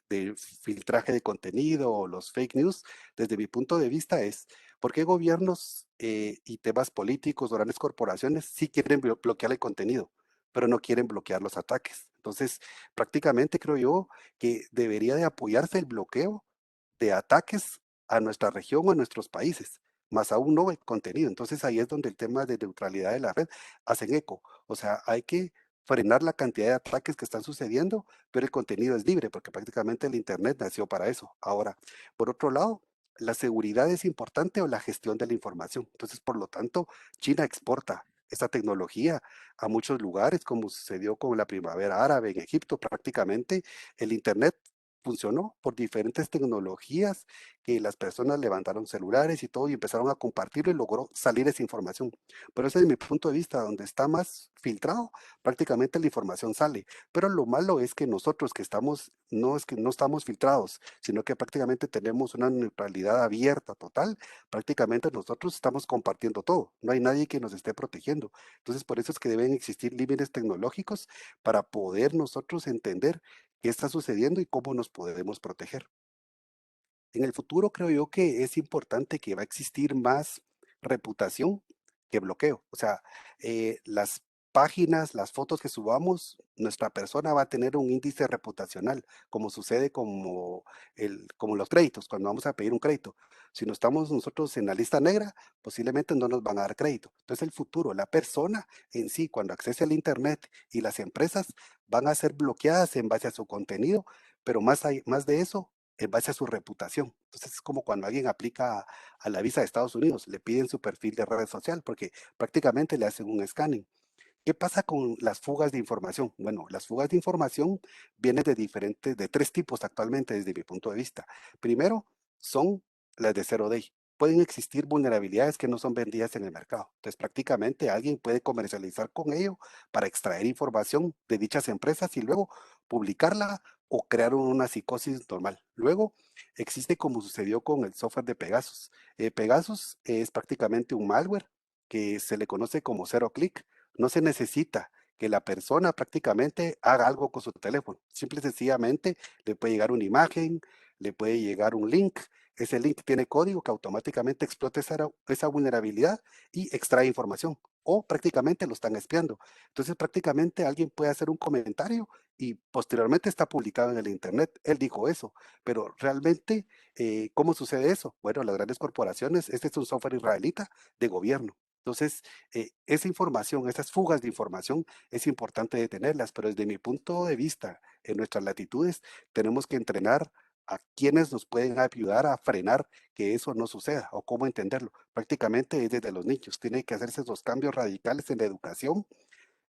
filtraje de contenido o los fake news, desde mi punto de vista es, ¿por qué gobiernos y temas políticos o grandes corporaciones sí quieren bloquear el contenido, pero no quieren bloquear los ataques? Entonces, prácticamente creo yo que debería de apoyarse el bloqueo de ataques a nuestra región o a nuestros países, más aún no el contenido. Entonces ahí es donde el tema de neutralidad de la red hacen eco. O sea, hay que frenar la cantidad de ataques que están sucediendo, pero el contenido es libre, porque prácticamente el Internet nació para eso. Ahora, por otro lado, la seguridad es importante o la gestión de la información. Entonces, por lo tanto, China exporta esta tecnología a muchos lugares, como sucedió con la primavera árabe en Egipto. Prácticamente el Internet funcionó por diferentes tecnologías que las personas levantaron celulares y todo y empezaron a compartirlo y logró salir esa información. Pero ese es mi punto de vista, donde está más filtrado, prácticamente la información sale. Pero lo malo es que nosotros que estamos, no es que no estamos filtrados, sino que prácticamente tenemos una neutralidad abierta total, prácticamente nosotros estamos compartiendo todo, no hay nadie que nos esté protegiendo. Entonces, por eso es que deben existir límites tecnológicos para poder nosotros entender qué está sucediendo y cómo nos podemos proteger. En el futuro creo yo que es importante que va a existir más reputación que bloqueo. O sea, las páginas, las fotos que subamos, nuestra persona va a tener un índice reputacional, como sucede como los créditos, cuando vamos a pedir un crédito. Si no estamos nosotros en la lista negra, posiblemente no nos van a dar crédito. Entonces el futuro, la persona en sí, cuando accese al Internet y las empresas van a ser bloqueadas en base a su contenido, pero más de eso, en base a su reputación. Entonces es como cuando alguien aplica a la visa de Estados Unidos, le piden su perfil de red social porque prácticamente le hacen un scanning. ¿Qué pasa con las fugas de información? Bueno, las fugas de información vienen de tres tipos actualmente desde mi punto de vista. Primero, son las de zero day. Pueden existir vulnerabilidades que no son vendidas en el mercado. Entonces, prácticamente alguien puede comercializar con ello para extraer información de dichas empresas y luego publicarla o crear una psicosis normal. Luego, existe como sucedió con el software de Pegasus. Pegasus es prácticamente un malware que se le conoce como zero click. No se necesita que la persona prácticamente haga algo con su teléfono. Simple y sencillamente le puede llegar una imagen, le puede llegar un link. Ese link tiene código que automáticamente explota esa vulnerabilidad y extrae información. O prácticamente lo están espiando. Entonces prácticamente alguien puede hacer un comentario y posteriormente está publicado en el Internet. Él dijo eso, pero realmente, ¿cómo sucede eso? Bueno, las grandes corporaciones, este es un software israelita de gobierno. Entonces, esa información, esas fugas de información, es importante detenerlas, pero desde mi punto de vista, en nuestras latitudes, tenemos que entrenar a quienes nos pueden ayudar a frenar que eso no suceda o cómo entenderlo. Prácticamente es desde los niños, tiene que hacerse esos cambios radicales en la educación.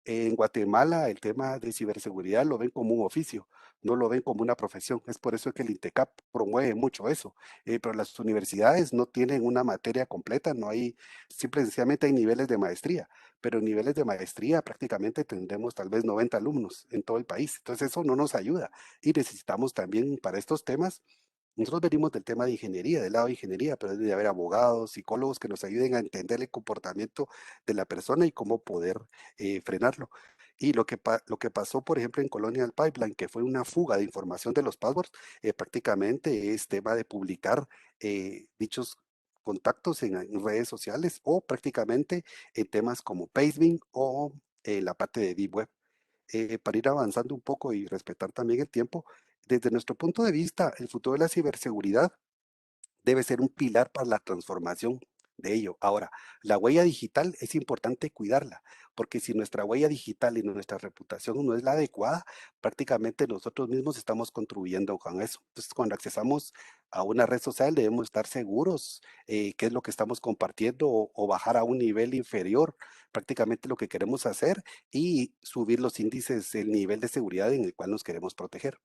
En Guatemala el tema de ciberseguridad lo ven como un oficio, no lo ven como una profesión. Es por eso que el INTECAP promueve mucho eso. Pero las universidades no tienen una materia completa, no hay, simple y sencillamente hay niveles de maestría, pero en niveles de maestría prácticamente tendremos tal vez 90 alumnos en todo el país. Entonces eso no nos ayuda y necesitamos también para estos temas. Nosotros venimos del tema de ingeniería, del lado de ingeniería, pero debe de haber abogados, psicólogos que nos ayuden a entender el comportamiento de la persona y cómo poder frenarlo. Y lo que pasó, por ejemplo, en Colonial Pipeline, que fue una fuga de información de los passwords, prácticamente es tema de publicar dichos contactos en redes sociales o prácticamente en temas como Pastebin o la parte de Deep Web. Para ir avanzando un poco y respetar también el tiempo, desde nuestro punto de vista, el futuro de la ciberseguridad debe ser un pilar para la transformación de ello. Ahora, la huella digital es importante cuidarla, porque si nuestra huella digital y nuestra reputación no es la adecuada, prácticamente nosotros mismos estamos contribuyendo con eso. Entonces, cuando accesamos a una red social, debemos estar seguros qué es lo que estamos compartiendo o bajar a un nivel inferior prácticamente lo que queremos hacer y subir los índices, el nivel de seguridad en el cual nos queremos proteger.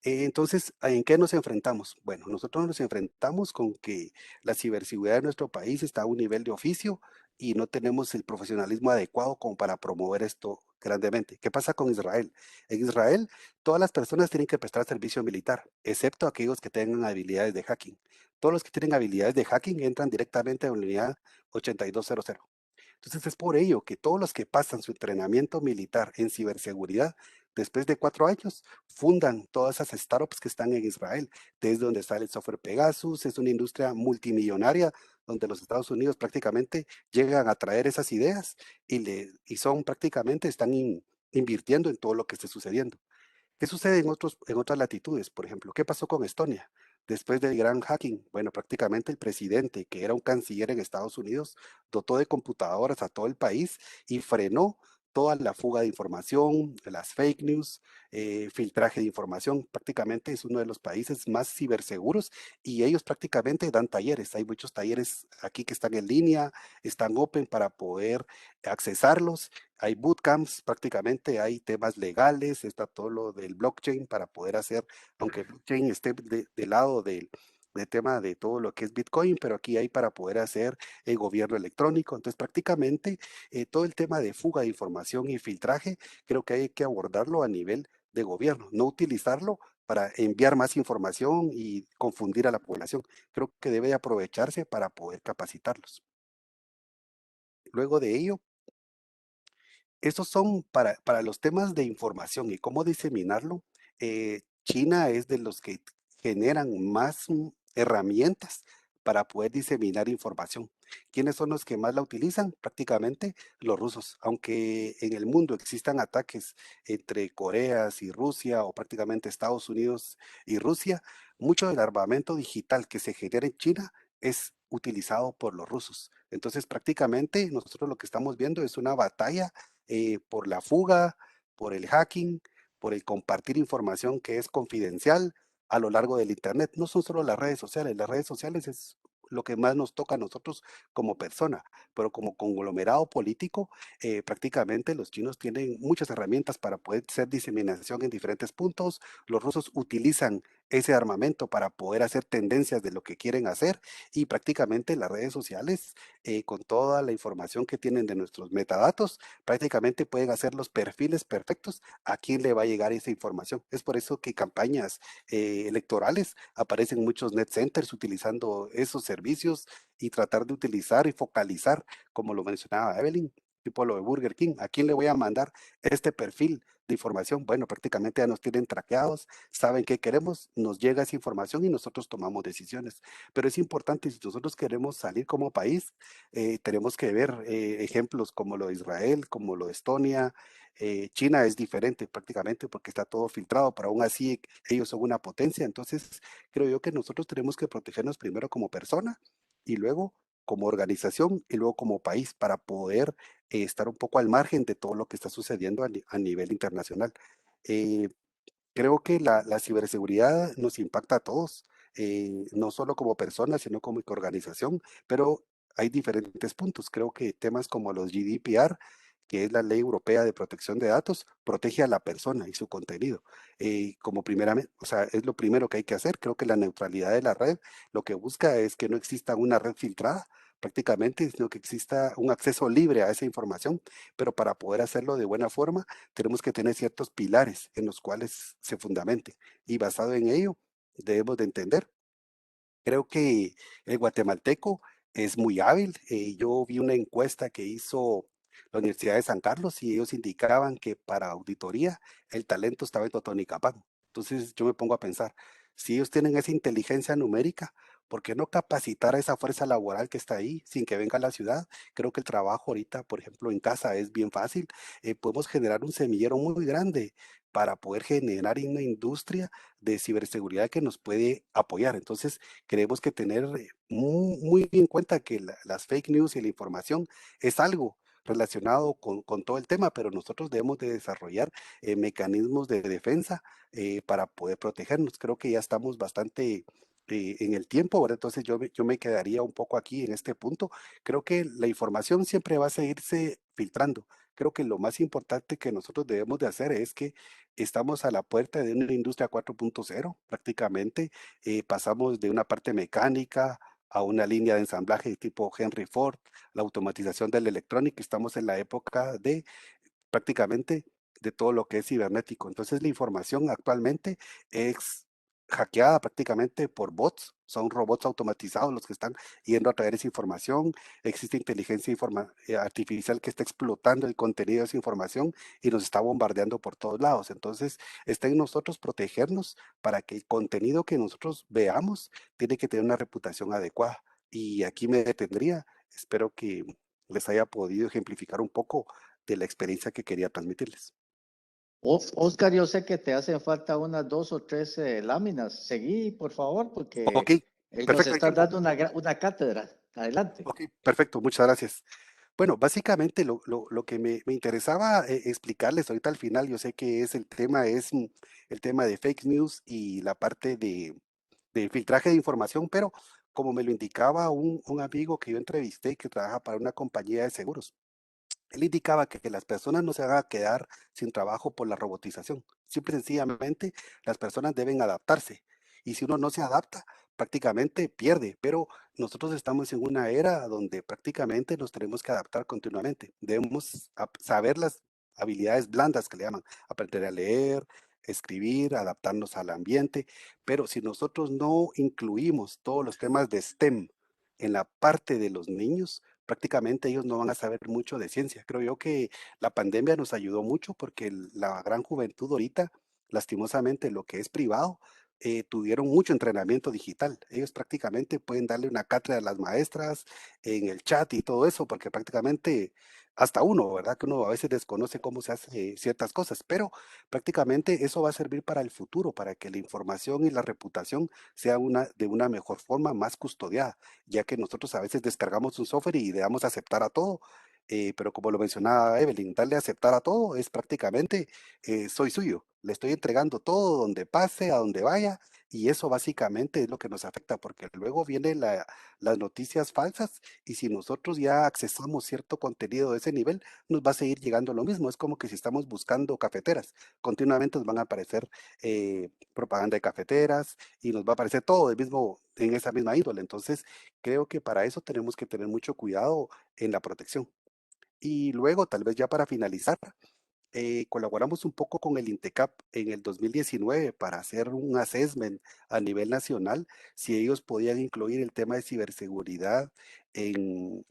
Entonces, ¿en qué nos enfrentamos? Bueno, nosotros nos enfrentamos con que la ciberseguridad de nuestro país está a un nivel de oficio y no tenemos el profesionalismo adecuado como para promover esto grandemente. ¿Qué pasa con Israel? En Israel, todas las personas tienen que prestar servicio militar, excepto aquellos que tengan habilidades de hacking. Todos los que tienen habilidades de hacking entran directamente a la unidad 8200. Entonces es por ello que todos los que pasan su entrenamiento militar en ciberseguridad, después de 4 años, fundan todas esas startups que están en Israel, desde donde sale el software Pegasus, es una industria multimillonaria donde los Estados Unidos prácticamente llegan a traer esas ideas y son prácticamente, están invirtiendo en todo lo que esté sucediendo. ¿Qué sucede en otras latitudes? Por ejemplo, ¿qué pasó con Estonia? Después del gran hacking, bueno, prácticamente el presidente, que era un canciller en Estados Unidos, dotó de computadoras a todo el país y frenó toda la fuga de información, las fake news, filtraje de información. Prácticamente es uno de los países más ciberseguros y ellos prácticamente dan talleres. Hay muchos talleres aquí que están en línea, están open para poder accesarlos. Hay bootcamps, prácticamente hay temas legales, está todo lo del blockchain para poder hacer, aunque el blockchain esté del lado del tema de todo lo que es Bitcoin, pero aquí hay para poder hacer el gobierno electrónico. Entonces, prácticamente todo el tema de fuga de información y filtraje, creo que hay que abordarlo a nivel de gobierno, no utilizarlo para enviar más información y confundir a la población. Creo que debe de aprovecharse para poder capacitarlos. Luego de ello, estos son para los temas de información y cómo diseminarlo. China es de los que generan más herramientas para poder diseminar información. ¿Quiénes son los que más la utilizan? Prácticamente los rusos. Aunque en el mundo existan ataques entre Corea y Rusia o prácticamente Estados Unidos y Rusia, mucho del armamento digital que se genera en China es utilizado por los rusos. Entonces, prácticamente nosotros lo que estamos viendo es una batalla por la fuga, por el hacking, por el compartir información que es confidencial a lo largo del Internet. No son solo las redes sociales es lo que más nos toca a nosotros como persona, pero como conglomerado político, prácticamente los chinos tienen muchas herramientas para poder hacer diseminación en diferentes puntos. Los rusos utilizan ese armamento para poder hacer tendencias de lo que quieren hacer y prácticamente las redes sociales, con toda la información que tienen de nuestros metadatos, prácticamente pueden hacer los perfiles perfectos a quién le va a llegar esa información. Es por eso que campañas electorales aparecen muchos net centers utilizando esos servicios y tratar de utilizar y focalizar, como lo mencionaba Evelyn, tipo lo de Burger King, ¿a quién le voy a mandar este perfil de información? Bueno, prácticamente ya nos tienen traqueados, saben qué queremos, nos llega esa información y nosotros tomamos decisiones. Pero es importante, si nosotros queremos salir como país, tenemos que ver ejemplos como lo de Israel, como lo de Estonia. China es diferente prácticamente porque está todo filtrado, pero aún así ellos son una potencia. Entonces, creo yo que nosotros tenemos que protegernos primero como persona y luego como organización y luego como país para poder estar un poco al margen de todo lo que está sucediendo a nivel internacional. Eh, Creo que la ciberseguridad nos impacta a todos, no solo como personas, sino como organización, pero hay diferentes puntos. Creo que temas como los GDPR, que es la Ley Europea de Protección de Datos, protege a la persona y su contenido. Como primeramente, o sea, es lo primero que hay que hacer. Creo que la neutralidad de la red lo que busca es que no exista una red filtrada prácticamente, sino que exista un acceso libre a esa información, pero para poder hacerlo de buena forma, tenemos que tener ciertos pilares en los cuales se fundamente. Y basado en ello, debemos de entender. Creo que el guatemalteco es muy hábil. Yo vi una encuesta que hizo la Universidad de San Carlos y ellos indicaban que para auditoría el talento estaba en Totonicapán. Entonces yo me pongo a pensar, si ellos tienen esa inteligencia numérica, ¿por qué no capacitar a esa fuerza laboral que está ahí sin que venga a la ciudad? Creo que el trabajo ahorita, por ejemplo, en casa es bien fácil. Podemos generar un semillero muy grande para poder generar una industria de ciberseguridad que nos puede apoyar. Entonces, creemos que tener muy en cuenta que las fake news y la información es algo relacionado con todo el tema, pero nosotros debemos de desarrollar mecanismos de defensa para poder protegernos. Creo que ya estamos bastante en el tiempo, ¿verdad? Entonces yo me quedaría un poco aquí en este punto. Creo que la información siempre va a seguirse filtrando. Creo que lo más importante que nosotros debemos de hacer es que estamos a la puerta de una industria 4.0 prácticamente. Pasamos de una parte mecánica a una línea de ensamblaje tipo Henry Ford, la automatización de la electrónica. Estamos en la época de prácticamente de todo lo que es cibernético. Entonces la información actualmente es hackeada prácticamente por bots, son robots automatizados los que están yendo a traer esa información, existe inteligencia artificial que está explotando el contenido de esa información y nos está bombardeando por todos lados. Entonces está en nosotros protegernos para que el contenido que nosotros veamos tiene que tener una reputación adecuada. Y aquí me detendría, espero que les haya podido ejemplificar un poco de la experiencia que quería transmitirles. Oscar, yo sé que te hacen falta unas 2 o 3 láminas. Seguí, por favor, porque Ok, nos perfecto, hay estás tiempo. dando una cátedra. Adelante. Ok, perfecto, muchas gracias. Bueno, básicamente lo que me interesaba explicarles ahorita al final, yo sé que es el tema de fake news y la parte de filtraje de información, pero como me lo indicaba un amigo que yo entrevisté que trabaja para una compañía de seguros, él indicaba que las personas no se van a quedar sin trabajo por la robotización. Simple y sencillamente, las personas deben adaptarse. Y si uno no se adapta, prácticamente pierde. Pero nosotros estamos en una era donde prácticamente nos tenemos que adaptar continuamente. Debemos saber las habilidades blandas que le llaman, aprender a leer, escribir, adaptarnos al ambiente. Pero si nosotros no incluimos todos los temas de STEM en la parte de los niños, prácticamente ellos no van a saber mucho de ciencia. Creo yo que la pandemia nos ayudó mucho porque la gran juventud ahorita, lastimosamente, lo que es privado, tuvieron mucho entrenamiento digital. Ellos prácticamente pueden darle una cátedra a las maestras en el chat y todo eso, porque prácticamente hasta uno, ¿verdad? Que uno a veces desconoce cómo se hace ciertas cosas, pero prácticamente eso va a servir para el futuro, para que la información y la reputación sea de una mejor forma, más custodiada, ya que nosotros a veces descargamos un software y le damos a aceptar a todo, pero como lo mencionaba Evelyn, darle a aceptar a todo es prácticamente soy suyo, le estoy entregando todo donde pase, a donde vaya, y eso básicamente es lo que nos afecta, porque luego vienen las noticias falsas y si nosotros ya accesamos cierto contenido de ese nivel, nos va a seguir llegando lo mismo. Es como que si estamos buscando cafeteras, continuamente nos van a aparecer propaganda de cafeteras y nos va a aparecer todo del mismo, en esa misma índole. Entonces, creo que para eso tenemos que tener mucho cuidado en la protección. Y luego, tal vez ya para finalizar, colaboramos un poco con el INTECAP en el 2019 para hacer un assessment a nivel nacional, si ellos podían incluir el tema de ciberseguridad en,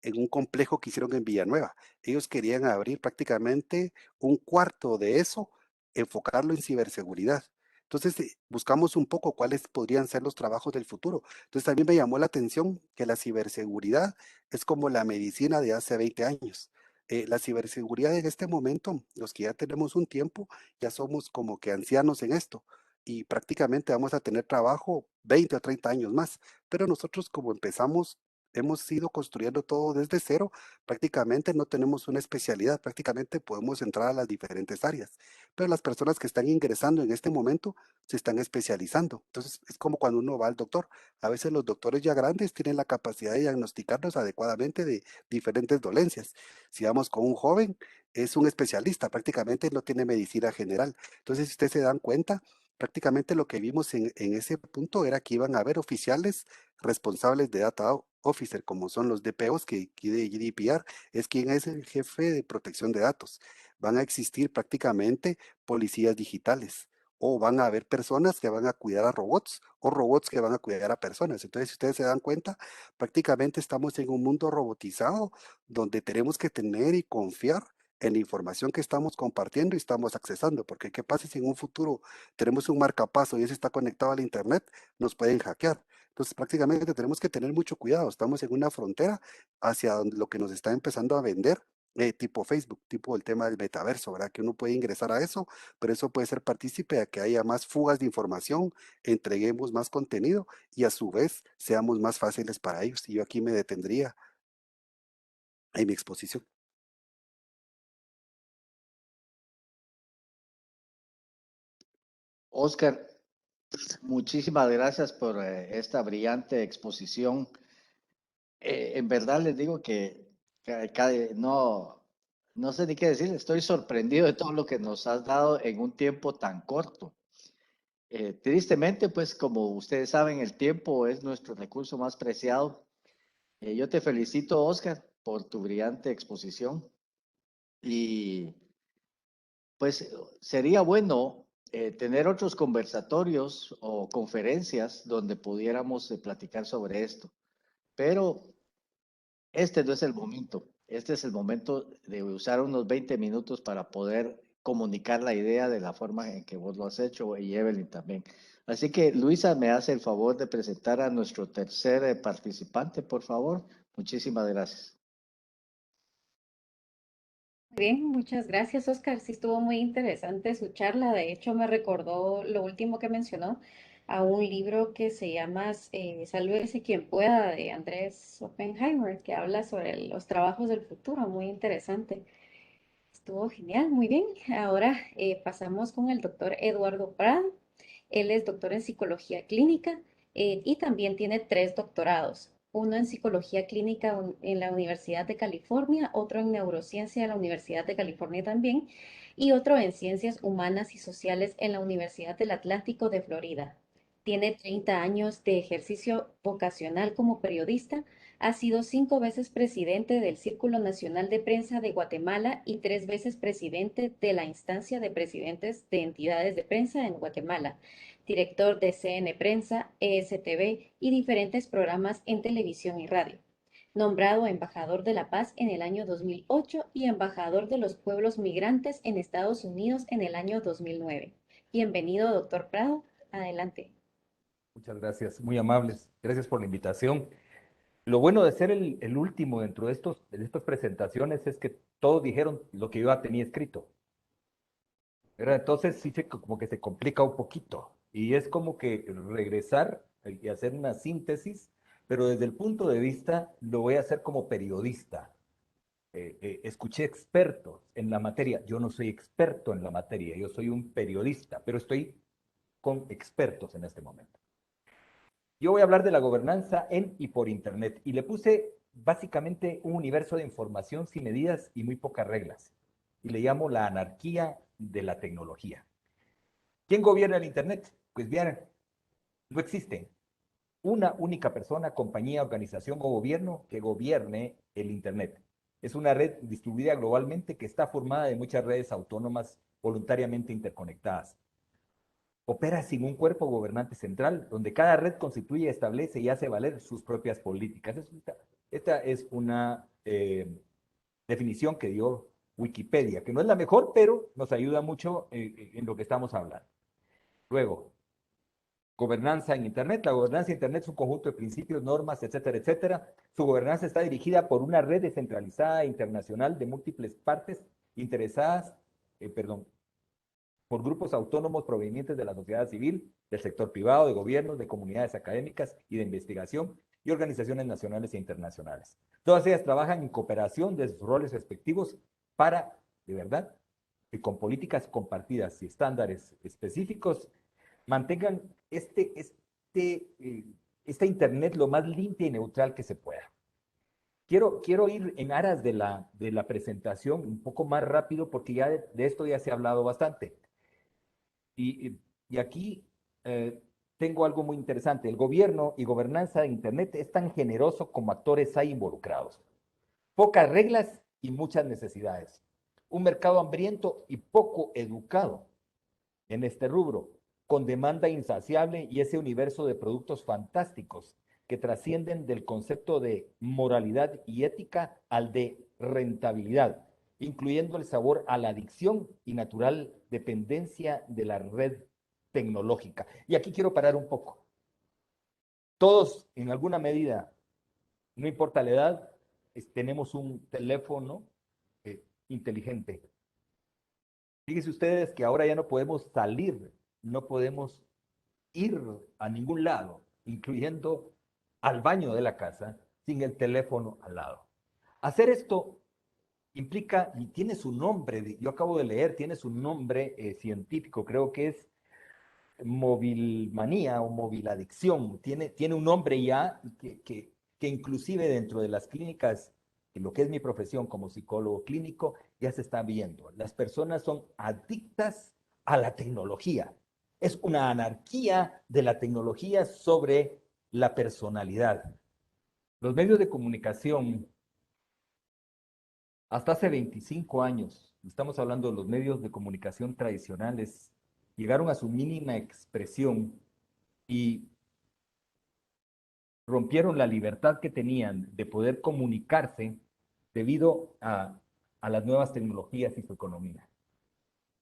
en un complejo que hicieron en Villanueva. Ellos querían abrir prácticamente un cuarto de eso, enfocarlo en ciberseguridad. Entonces, buscamos un poco cuáles podrían ser los trabajos del futuro. Entonces, también me llamó la atención que la ciberseguridad es como la medicina de hace 20 años. La ciberseguridad en este momento, los que ya tenemos un tiempo, ya somos como que ancianos en esto y prácticamente vamos a tener trabajo 20 o 30 años más. Pero nosotros como empezamos hemos ido construyendo todo desde cero, prácticamente no tenemos una especialidad, prácticamente podemos entrar a las diferentes áreas, pero las personas que están ingresando en este momento se están especializando. Entonces, es como cuando uno va al doctor. A veces los doctores ya grandes tienen la capacidad de diagnosticarnos adecuadamente de diferentes dolencias. Si vamos con un joven, es un especialista, prácticamente no tiene medicina general. Entonces, si ustedes se dan cuenta, prácticamente lo que vimos en ese punto era que iban a haber oficiales responsables de data officer, como son los DPOs, que aquí de GDPR es quien es el jefe de protección de datos. Van a existir prácticamente policías digitales o van a haber personas que van a cuidar a robots o robots que van a cuidar a personas. Entonces, si ustedes se dan cuenta, prácticamente estamos en un mundo robotizado donde tenemos que tener y confiar en la información que estamos compartiendo y estamos accesando, porque qué pasa si en un futuro tenemos un marcapaso y ese está conectado al internet, nos pueden hackear. Entonces, prácticamente tenemos que tener mucho cuidado. Estamos en una frontera hacia lo que nos está empezando a vender, tipo Facebook, tipo el tema del metaverso, ¿verdad? Que uno puede ingresar a eso, pero eso puede ser partícipe a que haya más fugas de información, entreguemos más contenido y a su vez seamos más fáciles para ellos. Y yo aquí me detendría en mi exposición. Oscar, muchísimas gracias por esta brillante exposición. En verdad les digo que no sé ni qué decir, estoy sorprendido de todo lo que nos has dado en un tiempo tan corto. Tristemente, pues como ustedes saben, el tiempo es nuestro recurso más preciado. Yo te felicito, Oscar, por tu brillante exposición y pues sería bueno tener otros conversatorios o conferencias donde pudiéramos platicar sobre esto, pero este no es el momento. Este es el momento de usar unos 20 minutos para poder comunicar la idea de la forma en que vos lo has hecho y Evelyn también. Así que Luisa me hace el favor de presentar a nuestro tercer participante, por favor. Muchísimas gracias. Muy bien, muchas gracias, Oscar. Sí, estuvo muy interesante su charla. De hecho, me recordó lo último que mencionó, a un libro que se llama Sálvese quien pueda, de Andrés Oppenheimer, que habla sobre los trabajos del futuro. Muy interesante. Estuvo genial, muy bien. Ahora pasamos con el doctor Eduardo Prado. Él es doctor en psicología clínica y también tiene 3 doctorados. Uno en psicología clínica en la Universidad de California, otro en neurociencia en la Universidad de California también, y otro en ciencias humanas y sociales en la Universidad del Atlántico de Florida. Tiene 30 años de ejercicio vocacional como periodista. Ha sido 5 veces presidente del Círculo Nacional de Prensa de Guatemala y 3 veces presidente de la instancia de presidentes de entidades de prensa en Guatemala, director de CN Prensa, ESTV y diferentes programas en televisión y radio. Nombrado embajador de la paz en el año 2008 y embajador de los pueblos migrantes en Estados Unidos en el año 2009. Bienvenido, doctor Prado. Adelante. Muchas gracias, muy amables. Gracias por la invitación. Lo bueno de ser el último dentro de estas presentaciones es que todos dijeron lo que yo ya tenía escrito. ¿Verdad? Entonces sí como que se complica un poquito. Y es como que regresar y hacer una síntesis, pero desde el punto de vista lo voy a hacer como periodista. Escuché expertos en la materia. Yo no soy experto en la materia, yo soy un periodista, pero estoy con expertos en este momento. Yo voy a hablar de la gobernanza en y por Internet y le puse básicamente un universo de información sin medidas y muy pocas reglas. Y le llamo la anarquía de la tecnología. ¿Quién gobierna el Internet? Pues bien, no existe una única persona, compañía, organización o gobierno que gobierne el Internet. Es una red distribuida globalmente que está formada de muchas redes autónomas voluntariamente interconectadas. Opera sin un cuerpo gobernante central, donde cada red constituye, establece y hace valer sus propias políticas. Esta es una definición que dio Wikipedia, que no es la mejor, pero nos ayuda mucho en lo que estamos hablando. Luego, gobernanza en Internet. La gobernanza en Internet es un conjunto de principios, normas, etcétera, etcétera. Su gobernanza está dirigida por una red descentralizada internacional de múltiples partes interesadas, por grupos autónomos provenientes de la sociedad civil, del sector privado, de gobiernos, de comunidades académicas y de investigación y organizaciones nacionales e internacionales. Todas ellas trabajan en cooperación de sus roles respectivos para, de verdad, que con políticas compartidas y estándares específicos mantengan esta Internet lo más limpia y neutral que se pueda. Quiero ir en aras de la presentación un poco más rápido porque ya de esto ya se ha hablado bastante. Y aquí tengo algo muy interesante. El gobierno y gobernanza de Internet es tan generoso como actores hay involucrados. Pocas reglas y muchas necesidades. Un mercado hambriento y poco educado en este rubro, con demanda insaciable y ese universo de productos fantásticos que trascienden del concepto de moralidad y ética al de rentabilidad, incluyendo el sabor a la adicción y natural dependencia de la red tecnológica. Y aquí quiero parar un poco. Todos, en alguna medida, no importa la edad, tenemos un teléfono inteligente. Fíjense ustedes que ahora ya no podemos salir, no podemos ir a ningún lado, incluyendo al baño de la casa, sin el teléfono al lado. Hacer esto implica, y tiene su nombre, yo acabo de leer, tiene su nombre científico, creo que es movilmanía o moviladicción, tiene un nombre ya que inclusive dentro de las clínicas, en lo que es mi profesión como psicólogo clínico, ya se está viendo. Las personas son adictas a la tecnología. Es una anarquía de la tecnología sobre la personalidad. Los medios de comunicación, hasta hace 25 años, estamos hablando de los medios de comunicación tradicionales, llegaron a su mínima expresión y rompieron la libertad que tenían de poder comunicarse debido a las nuevas tecnologías y su economía.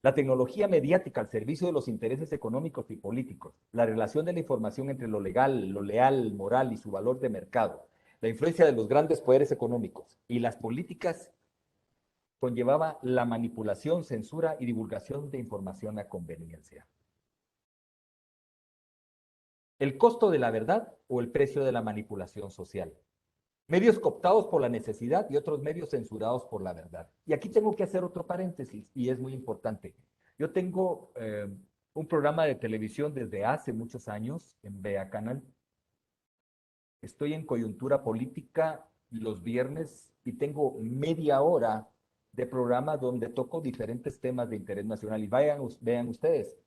La tecnología mediática al servicio de los intereses económicos y políticos, la relación de la información entre lo legal, lo leal, moral y su valor de mercado, la influencia de los grandes poderes económicos y las políticas conllevaba la manipulación, censura y divulgación de información a conveniencia. ¿El costo de la verdad o el precio de la manipulación social? Medios cooptados por la necesidad y otros medios censurados por la verdad. Y aquí tengo que hacer otro paréntesis y es muy importante. Yo tengo un programa de televisión desde hace muchos años en Vea Canal. Estoy en coyuntura política los viernes y tengo media hora de programa donde toco diferentes temas de interés nacional. Y vean ustedes,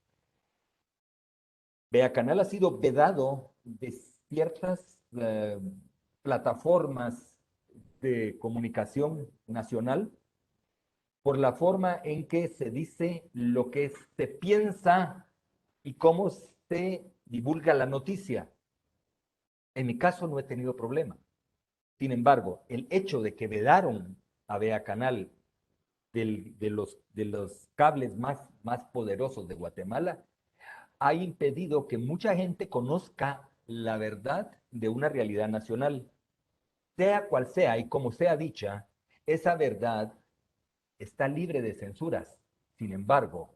Vea Canal ha sido vedado de ciertas plataformas de comunicación nacional por la forma en que se dice lo que se piensa y cómo se divulga la noticia. En mi caso no he tenido problema. Sin embargo, el hecho de que vedaron a Vea Canal de los cables más poderosos de Guatemala ha impedido que mucha gente conozca la verdad de una realidad nacional. Sea cual sea y como sea dicha, esa verdad está libre de censuras. Sin embargo,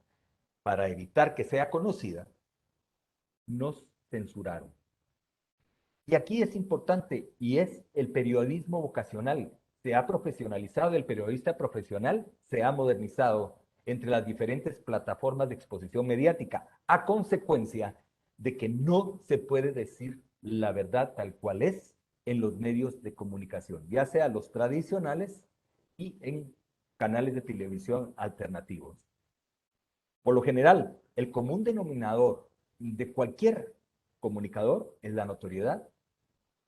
para evitar que sea conocida, nos censuraron. Y aquí es importante, y es el periodismo vocacional. Se ha profesionalizado, el periodista profesional se ha modernizado entre las diferentes plataformas de exposición mediática, a consecuencia de que no se puede decir la verdad tal cual es en los medios de comunicación, ya sea los tradicionales y en canales de televisión alternativos. Por lo general, el común denominador de cualquier comunicador es la notoriedad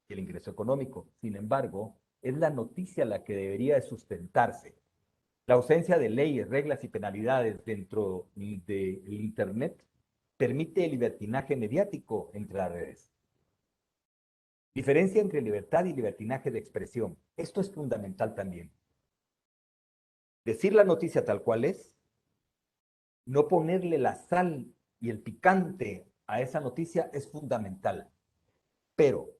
y el ingreso económico. Sin embargo, es la noticia la que debería de sustentarse. La ausencia de leyes, reglas y penalidades dentro del Internet permite el libertinaje mediático entre las redes. Diferencia entre libertad y libertinaje de expresión. Esto es fundamental también. Decir la noticia tal cual es, no ponerle la sal y el picante a esa noticia es fundamental. Pero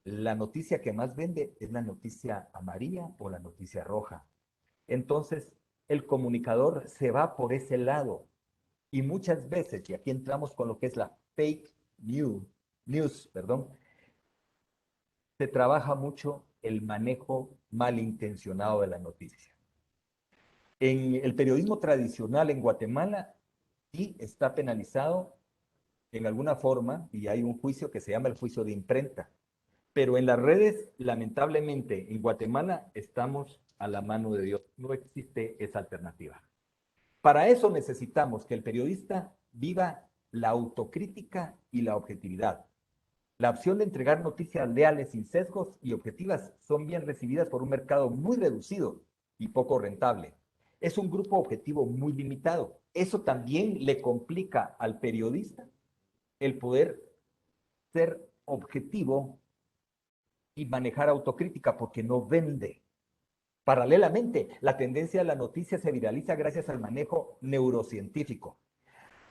la noticia que más vende es la noticia amarilla o la noticia roja. Entonces, el comunicador se va por ese lado. Y muchas veces, y aquí entramos con lo que es la fake news, se trabaja mucho el manejo malintencionado de la noticia. En el periodismo tradicional en Guatemala sí está penalizado en alguna forma y hay un juicio que se llama el juicio de imprenta. Pero en las redes, lamentablemente, en Guatemala estamos a la mano de Dios. No existe esa alternativa. Para eso necesitamos que el periodista viva la autocrítica y la objetividad. La opción de entregar noticias leales, sin sesgos y objetivas son bien recibidas por un mercado muy reducido y poco rentable. Es un grupo objetivo muy limitado. Eso también le complica al periodista el poder ser objetivo y manejar autocrítica porque no vende. Paralelamente, la tendencia de la noticia se viraliza gracias al manejo neurocientífico.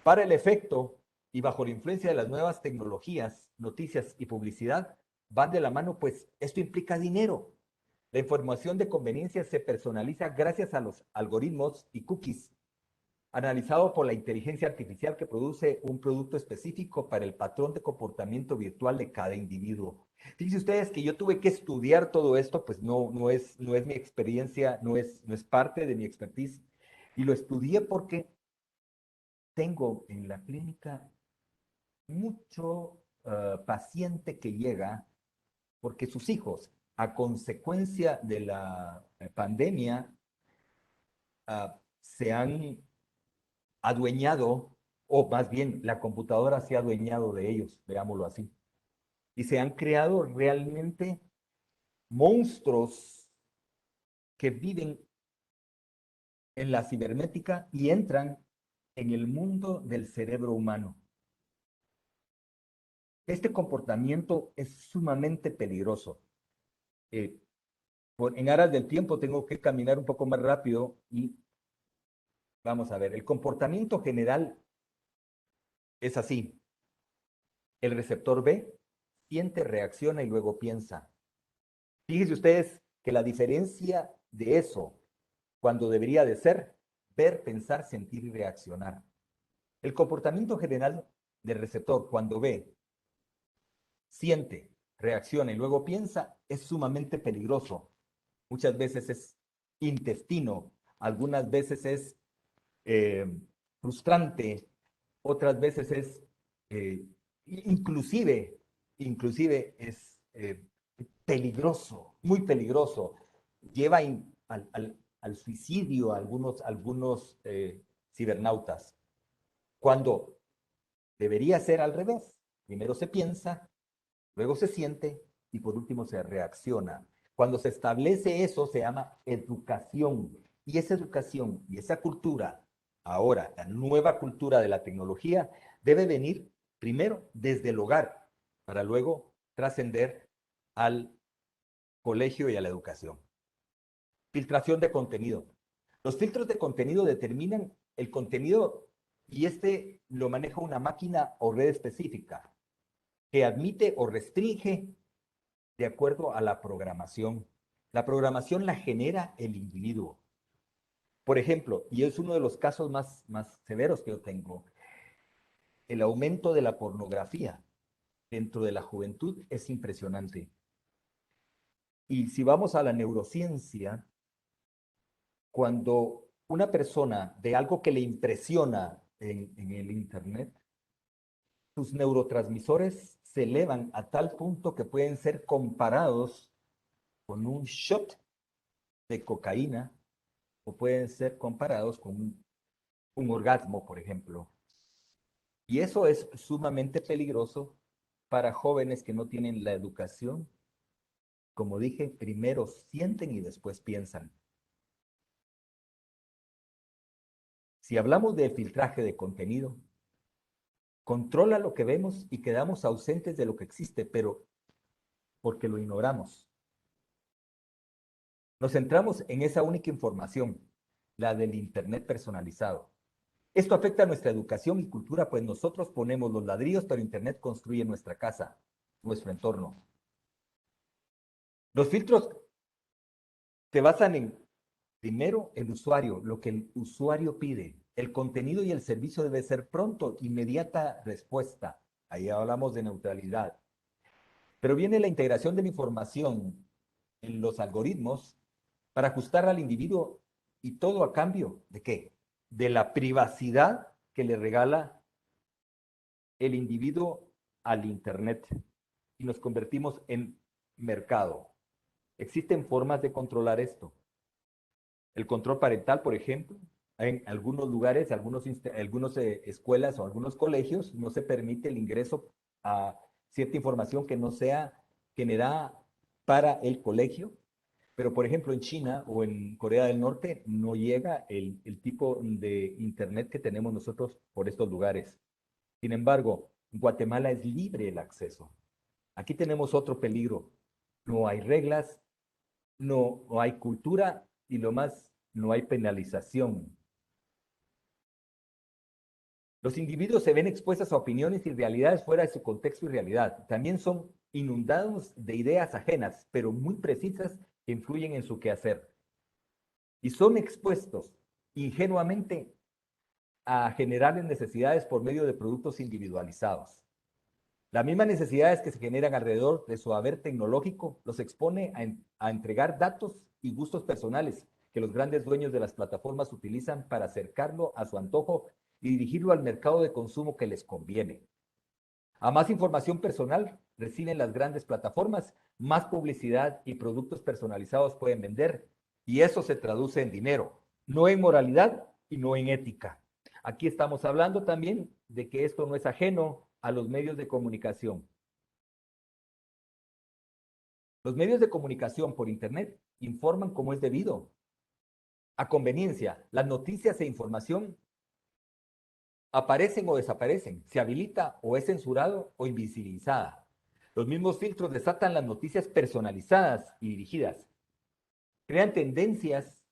Para el efecto y bajo la influencia de las nuevas tecnologías, noticias y publicidad, van de la mano, pues esto implica dinero. La información de conveniencia se personaliza gracias a los algoritmos y cookies, analizado por la inteligencia artificial que produce un producto específico para el patrón de comportamiento virtual de cada individuo. Fíjense ustedes que yo tuve que estudiar todo esto, pues no es mi experiencia, no es parte de mi expertise, y lo estudié porque tengo en la clínica mucho paciente que llega porque sus hijos, a consecuencia de la pandemia, se han adueñado, o más bien la computadora se ha adueñado de ellos, veámoslo así. Y se han creado realmente monstruos que viven en la cibernética y entran en el mundo del cerebro humano. Este comportamiento es sumamente peligroso. En aras del tiempo tengo que caminar un poco más rápido y vamos a ver, el comportamiento general es así. El receptor ve, siente, reacciona y luego piensa. Fíjense ustedes que la diferencia de eso, cuando debería de ser, ver, pensar, sentir y reaccionar. El comportamiento general del receptor cuando ve siente, reacciona y luego piensa, es sumamente peligroso. Muchas veces es intestino, algunas veces es frustrante, otras veces es inclusive es peligroso, muy peligroso. Lleva al suicidio a algunos cibernautas, cuando debería ser al revés. Primero se piensa, luego se siente y por último se reacciona. Cuando se establece eso se llama educación. Y esa educación y esa cultura, ahora la nueva cultura de la tecnología, debe venir primero desde el hogar para luego trascender al colegio y a la educación. Filtración de contenido. Los filtros de contenido determinan el contenido y este lo maneja una máquina o red específica que admite o restringe de acuerdo a la programación. La programación la genera el individuo. Por ejemplo, y es uno de los casos más severos que yo tengo, el aumento de la pornografía dentro de la juventud es impresionante. Y si vamos a la neurociencia, cuando una persona de algo que le impresiona en el Internet, sus neurotransmisores se elevan a tal punto que pueden ser comparados con un shot de cocaína o pueden ser comparados con un orgasmo, por ejemplo. Y eso es sumamente peligroso para jóvenes que no tienen la educación. Como dije, primero sienten y después piensan. Si hablamos de filtraje de contenido, controla lo que vemos y quedamos ausentes de lo que existe, pero porque lo ignoramos. Nos centramos en esa única información, la del Internet personalizado. Esto afecta a nuestra educación y cultura, pues nosotros ponemos los ladrillos, pero Internet construye nuestra casa, nuestro entorno. Los filtros se basan en, primero, el usuario, lo que el usuario pide. El contenido y el servicio debe ser pronto, inmediata respuesta. Ahí hablamos de neutralidad. Pero viene la integración de la información en los algoritmos para ajustar al individuo y todo a cambio ¿de qué? De la privacidad que le regala el individuo al Internet y nos convertimos en mercado. Existen formas de controlar esto. El control parental, por ejemplo, en algunos lugares, algunas escuelas o algunos colegios no se permite el ingreso a cierta información que no sea generada para el colegio. Pero, por ejemplo, en China o en Corea del Norte no llega el tipo de Internet que tenemos nosotros por estos lugares. Sin embargo, en Guatemala es libre el acceso. Aquí tenemos otro peligro. No hay reglas, no hay cultura y lo más, no hay penalización. Los individuos se ven expuestos a opiniones y realidades fuera de su contexto y realidad. También son inundados de ideas ajenas, pero muy precisas, que influyen en su quehacer. Y son expuestos ingenuamente a generar necesidades por medio de productos individualizados. Las mismas necesidades que se generan alrededor de su haber tecnológico los expone a entregar datos y gustos personales que los grandes dueños de las plataformas utilizan para acercarlo a su antojo y dirigirlo al mercado de consumo que les conviene. A más información personal reciben las grandes plataformas, más publicidad y productos personalizados pueden vender, y eso se traduce en dinero, no en moralidad y no en ética. Aquí estamos hablando también de que esto no es ajeno a los medios de comunicación. Los medios de comunicación por Internet informan como es debido, a conveniencia. Las noticias e información aparecen o desaparecen, se habilita o es censurado o invisibilizada. Los mismos filtros desatan las noticias personalizadas y dirigidas. Crean tendencias,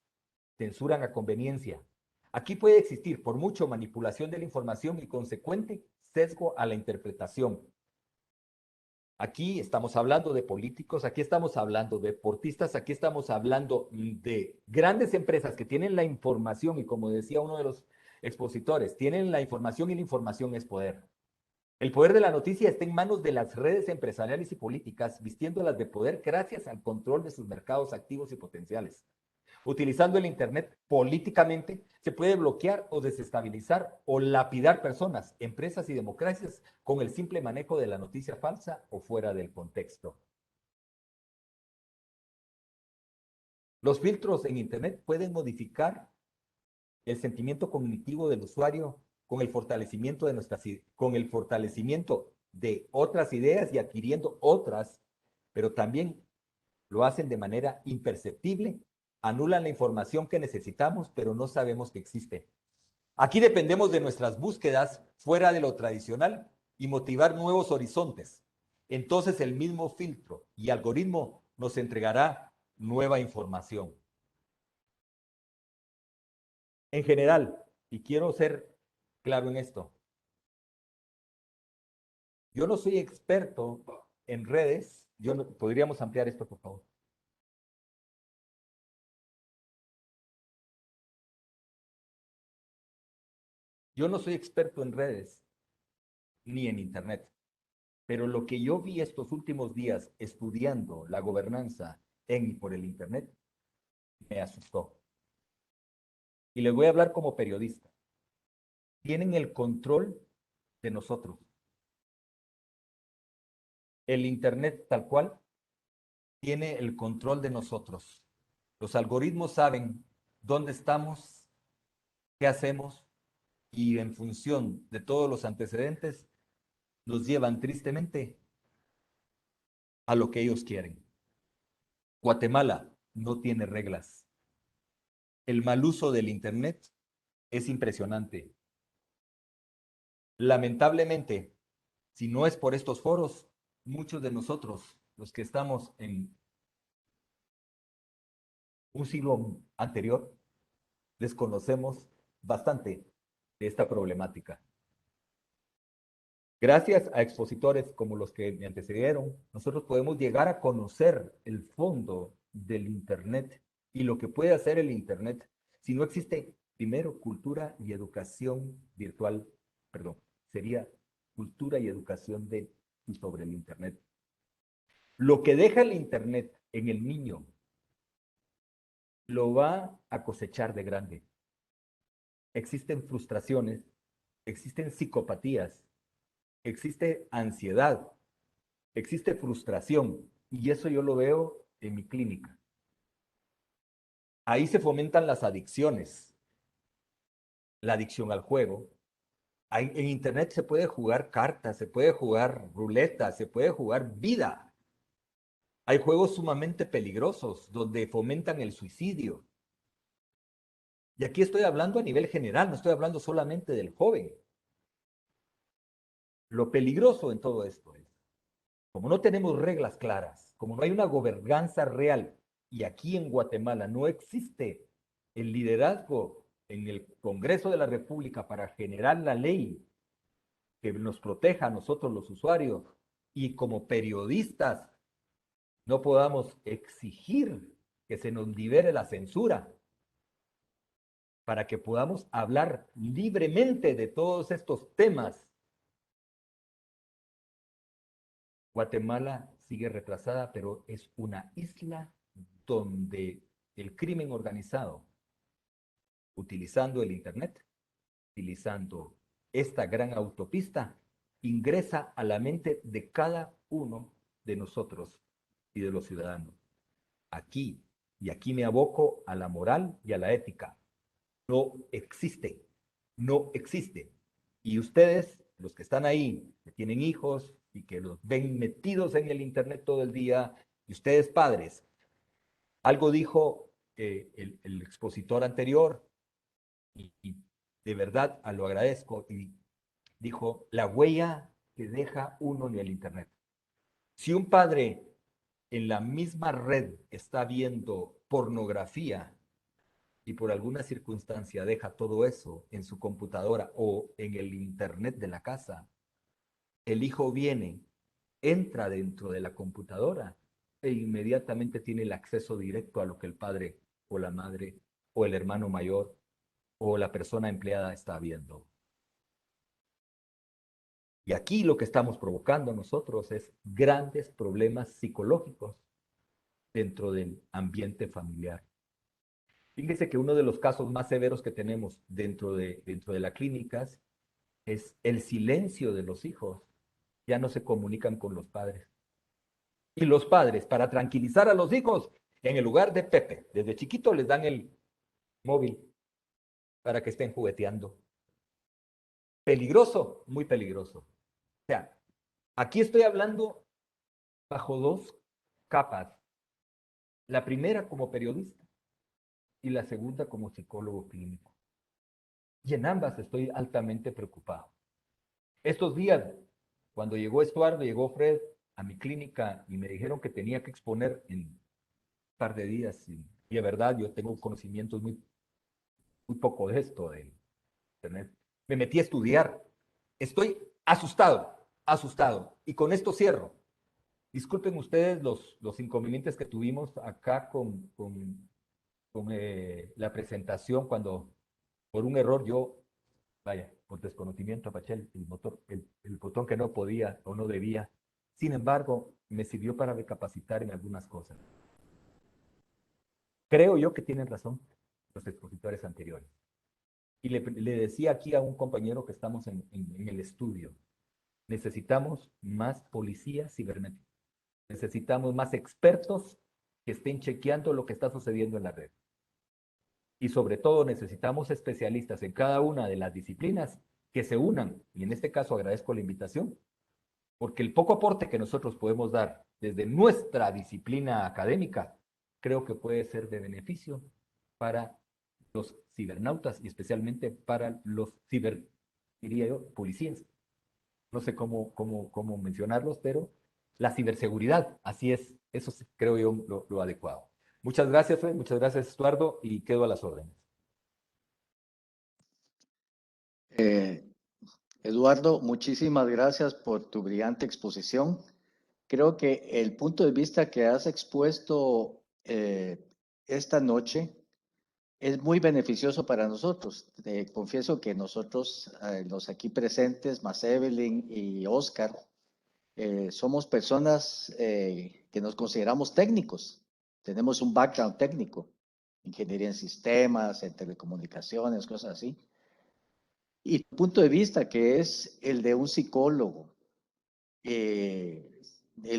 censuran a conveniencia. Aquí puede existir, por mucho, manipulación de la información y consecuente sesgo a la interpretación. Aquí estamos hablando de políticos, aquí estamos hablando de deportistas, aquí estamos hablando de grandes empresas que tienen la información y, como decía uno de los expositores, tienen la información y la información es poder. El poder de la noticia está en manos de las redes empresariales y políticas, vistiéndolas de poder gracias al control de sus mercados activos y potenciales. Utilizando el Internet políticamente, se puede bloquear o desestabilizar o lapidar personas, empresas y democracias con el simple manejo de la noticia falsa o fuera del contexto. Los filtros en Internet pueden modificar el sentimiento cognitivo del usuario con el fortalecimiento de otras ideas y adquiriendo otras, pero también lo hacen de manera imperceptible, anulan la información que necesitamos, pero no sabemos que existe. Aquí dependemos de nuestras búsquedas fuera de lo tradicional y motivar nuevos horizontes. Entonces el mismo filtro y algoritmo nos entregará nueva información. En general, y quiero ser claro en esto, yo no soy experto en redes. ¿Podríamos ampliar esto, por favor? Yo no soy experto en redes ni en Internet, pero lo que yo vi estos últimos días estudiando la gobernanza en y por el Internet me asustó. Y les voy a hablar como periodista. Tienen el control de nosotros. El Internet tal cual tiene el control de nosotros. Los algoritmos saben dónde estamos, qué hacemos, y en función de todos los antecedentes, nos llevan tristemente a lo que ellos quieren. Guatemala no tiene reglas. El mal uso del Internet es impresionante. Lamentablemente, si no es por estos foros, muchos de nosotros, los que estamos en un siglo anterior, desconocemos bastante de esta problemática. Gracias a expositores como los que me antecedieron, nosotros podemos llegar a conocer el fondo del Internet y lo que puede hacer el Internet si no existe, primero, cultura y educación virtual, sería cultura y educación sobre el Internet. Lo que deja el Internet en el niño lo va a cosechar de grande. Existen frustraciones, existen psicopatías, existe ansiedad, existe frustración, y eso yo lo veo en mi clínica. Ahí se fomentan las adicciones, la adicción al juego. En Internet se puede jugar cartas, se puede jugar ruleta, se puede jugar vida. Hay juegos sumamente peligrosos donde fomentan el suicidio. Y aquí estoy hablando a nivel general, no estoy hablando solamente del joven. Lo peligroso en todo esto es, como no tenemos reglas claras, como no hay una gobernanza real, y aquí en Guatemala no existe el liderazgo en el Congreso de la República para generar la ley que nos proteja a nosotros los usuarios, y como periodistas no podamos exigir que se nos libere la censura para que podamos hablar libremente de todos estos temas. Guatemala sigue retrasada, pero es una isla donde el crimen organizado, utilizando el Internet, utilizando esta gran autopista, ingresa a la mente de cada uno de nosotros y de los ciudadanos. Aquí, y aquí me aboco a la moral y a la ética. No existe, no existe. Y ustedes, los que están ahí, que tienen hijos y que los ven metidos en el Internet todo el día, y ustedes padres, algo dijo el expositor anterior, y de verdad lo agradezco, y dijo, la huella que deja uno en el Internet. Si un padre en la misma red está viendo pornografía y por alguna circunstancia deja todo eso en su computadora o en el Internet de la casa, el hijo viene, entra dentro de la computadora e inmediatamente tiene el acceso directo a lo que el padre o la madre o el hermano mayor o la persona empleada está viendo. Y aquí lo que estamos provocando nosotros es grandes problemas psicológicos dentro del ambiente familiar. Fíjense que uno de los casos más severos que tenemos dentro de las clínicas es el silencio de los hijos. Ya no se comunican con los padres. Y los padres, para tranquilizar a los hijos, en el lugar de Pepe, desde chiquito les dan el móvil para que estén jugueteando. Peligroso, muy peligroso. O sea, aquí estoy hablando bajo dos capas. La primera como periodista y la segunda como psicólogo clínico. Y en ambas estoy altamente preocupado. Estos días, cuando llegó Estuardo, llegó Fred a mi clínica y me dijeron que tenía que exponer en un par de días. Y de verdad, yo tengo conocimientos muy poco de esto, de Internet. Me metí a estudiar. Estoy asustado, asustado. Y con esto cierro. Disculpen ustedes los inconvenientes que tuvimos acá con la presentación cuando por un error yo, vaya, por desconocimiento apaché el botón que no podía o no debía. Sin embargo, me sirvió para recapacitar en algunas cosas. Creo yo que tienen razón los expositores anteriores. Y le decía aquí a un compañero que estamos en el estudio, necesitamos más policías cibernéticos. Necesitamos más expertos que estén chequeando lo que está sucediendo en la red. Y sobre todo necesitamos especialistas en cada una de las disciplinas que se unan. Y en este caso agradezco la invitación, porque el poco aporte que nosotros podemos dar desde nuestra disciplina académica, creo que puede ser de beneficio para los cibernautas y especialmente para los diría yo, policías. No sé cómo mencionarlos, pero la ciberseguridad, así es, eso creo yo lo adecuado. Muchas gracias, Fred, muchas gracias, Estuardo, y quedo a las órdenes. Eduardo, muchísimas gracias por tu brillante exposición. Creo que el punto de vista que has expuesto esta noche es muy beneficioso para nosotros. Confieso que nosotros, los aquí presentes, más Evelyn y Oscar, somos personas que nos consideramos técnicos. Tenemos un background técnico, ingeniería en sistemas, en telecomunicaciones, cosas así. Y tu punto de vista, que es el de un psicólogo, el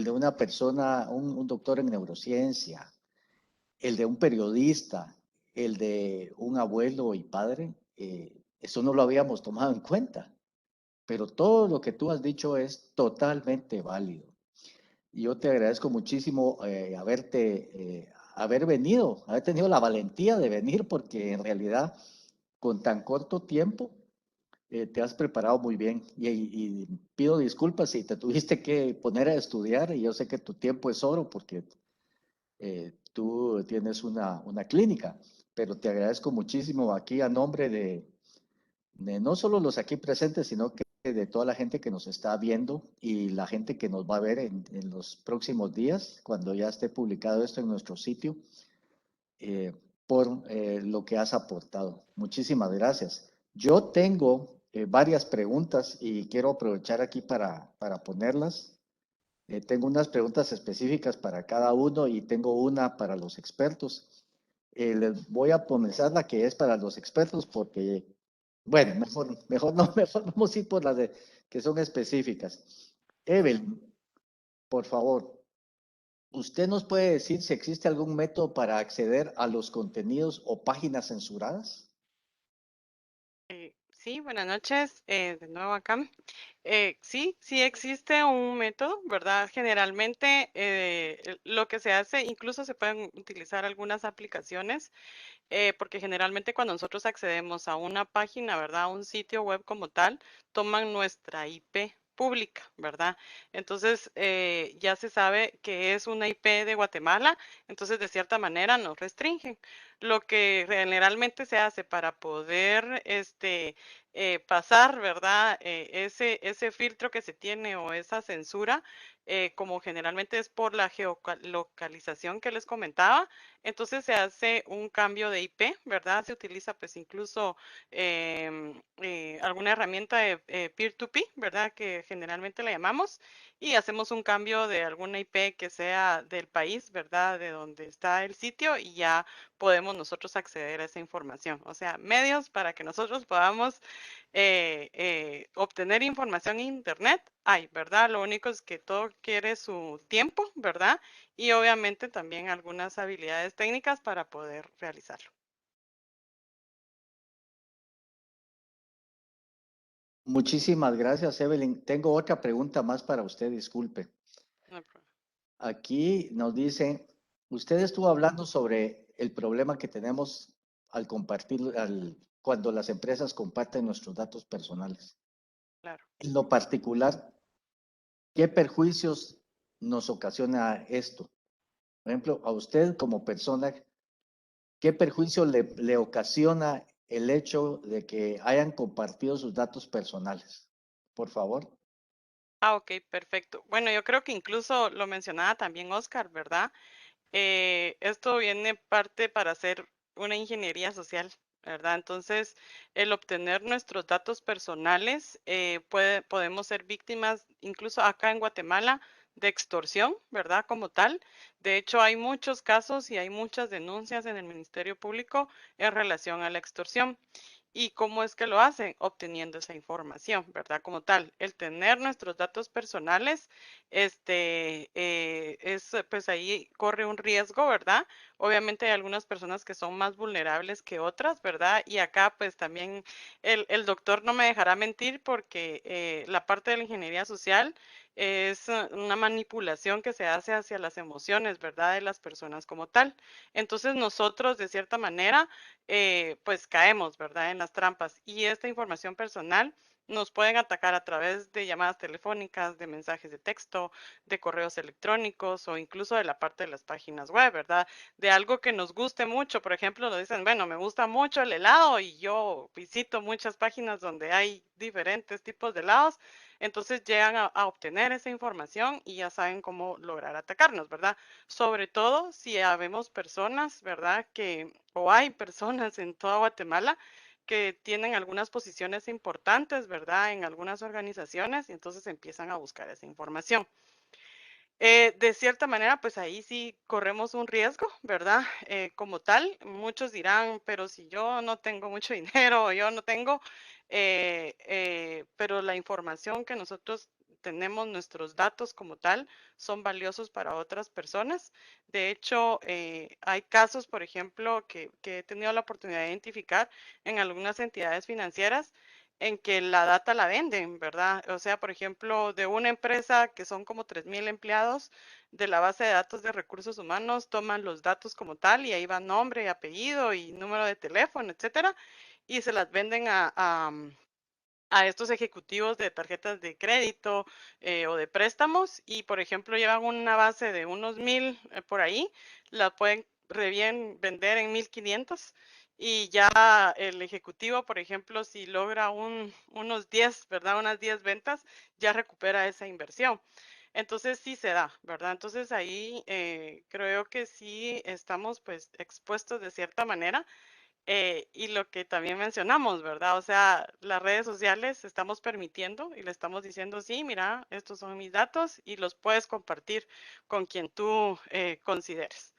de una persona, un doctor en neurociencia, el de un periodista, el de un abuelo y padre, eso no lo habíamos tomado en cuenta. Pero todo lo que tú has dicho es totalmente válido. Y yo te agradezco muchísimo haber venido, haber tenido la valentía de venir, porque en realidad con tan corto tiempo te has preparado muy bien. Y pido disculpas si te tuviste que poner a estudiar, y yo sé que tu tiempo es oro porque tú tienes una clínica, pero te agradezco muchísimo aquí a nombre de no solo los aquí presentes, sino que de toda la gente que nos está viendo y la gente que nos va a ver en los próximos días, cuando ya esté publicado esto en nuestro sitio, por lo que has aportado. Muchísimas gracias. Yo tengo varias preguntas y quiero aprovechar aquí para ponerlas. Tengo unas preguntas específicas para cada uno y tengo una para los expertos. Les voy a comenzar la que es para los expertos porque, bueno, mejor vamos a ir por las que son específicas. Evelyn, por favor, ¿usted nos puede decir si existe algún método para acceder a los contenidos o páginas censuradas? Sí, buenas noches, de nuevo acá. Sí, sí existe un método, ¿verdad? Generalmente lo que se hace, incluso se pueden utilizar algunas aplicaciones, porque generalmente cuando nosotros accedemos a una página, ¿verdad? A un sitio web como tal, toman nuestra IP pública, ¿verdad? Entonces ya se sabe que es una IP de Guatemala, entonces de cierta manera nos restringen. Lo que generalmente se hace para poder pasar, ¿verdad? Ese filtro que se tiene o esa censura como generalmente es por la geolocalización que les comentaba, entonces se hace un cambio de IP, ¿verdad? Se utiliza pues incluso alguna herramienta de peer-to-peer, ¿verdad? Que generalmente la llamamos, y hacemos un cambio de alguna IP que sea del país, ¿verdad? De donde está el sitio y ya podemos nosotros acceder a esa información. O sea, medios para que nosotros podamos obtener información en Internet hay, ¿verdad? Lo único es que todo quiere su tiempo, ¿verdad? Y obviamente también algunas habilidades técnicas para poder realizarlo. Muchísimas gracias, Evelyn. Tengo otra pregunta más para usted, disculpe. No hay problema. Aquí nos dicen, usted estuvo hablando sobre el problema que tenemos al compartir, cuando las empresas comparten nuestros datos personales. Claro. En lo particular, ¿qué perjuicios nos ocasiona esto? Por ejemplo, a usted como persona, ¿qué perjuicio le ocasiona el hecho de que hayan compartido sus datos personales? Por favor. Ah, ok, perfecto. Bueno, yo creo que incluso lo mencionaba también Oscar, ¿verdad? Esto viene parte para hacer una ingeniería social, ¿verdad? Entonces, el obtener nuestros datos personales, podemos ser víctimas, incluso acá en Guatemala, de extorsión, ¿verdad? Como tal. De hecho, hay muchos casos y hay muchas denuncias en el Ministerio Público en relación a la extorsión. ¿Y cómo es que lo hacen? Obteniendo esa información, ¿verdad? Como tal, el tener nuestros datos personales, pues ahí corre un riesgo, ¿verdad? Obviamente hay algunas personas que son más vulnerables que otras, ¿verdad? Y acá pues también el doctor no me dejará mentir porque la parte de la ingeniería social es una manipulación que se hace hacia las emociones, ¿verdad? De las personas como tal. Entonces nosotros, de cierta manera, pues caemos, ¿verdad? En las trampas. Y esta información personal nos pueden atacar a través de llamadas telefónicas, de mensajes de texto, de correos electrónicos o incluso de la parte de las páginas web, ¿verdad? De algo que nos guste mucho. Por ejemplo, nos dicen, bueno, me gusta mucho el helado y yo visito muchas páginas donde hay diferentes tipos de helados. Entonces llegan a obtener esa información y ya saben cómo lograr atacarnos, ¿verdad? Sobre todo si habemos personas, ¿verdad? O hay personas en toda Guatemala que tienen algunas posiciones importantes, ¿verdad? En algunas organizaciones y entonces empiezan a buscar esa información. De cierta manera, pues ahí sí corremos un riesgo, ¿verdad? Como tal, muchos dirán, pero si yo no tengo mucho dinero o yo no tengo, pero la información que nosotros tenemos, nuestros datos como tal, son valiosos para otras personas. De hecho, hay casos, por ejemplo, que he tenido la oportunidad de identificar en algunas entidades financieras en que la data la venden, ¿verdad? O sea, por ejemplo, de una empresa que son como 3,000 empleados, de la base de datos de recursos humanos, toman los datos como tal y ahí va nombre, apellido y número de teléfono, etcétera, y se las venden a estos ejecutivos de tarjetas de crédito o de préstamos y, por ejemplo, llevan una base de unos 1,000 por ahí, la pueden re bien vender en 1,500 y ya el ejecutivo, por ejemplo, si logra unos 10, ¿verdad? Unas 10 ventas, ya recupera esa inversión. Entonces sí se da, ¿verdad? Entonces ahí creo que sí estamos pues expuestos de cierta manera y lo que también mencionamos, ¿verdad? O sea, las redes sociales estamos permitiendo y le estamos diciendo, sí, mira, estos son mis datos y los puedes compartir con quien tú consideres.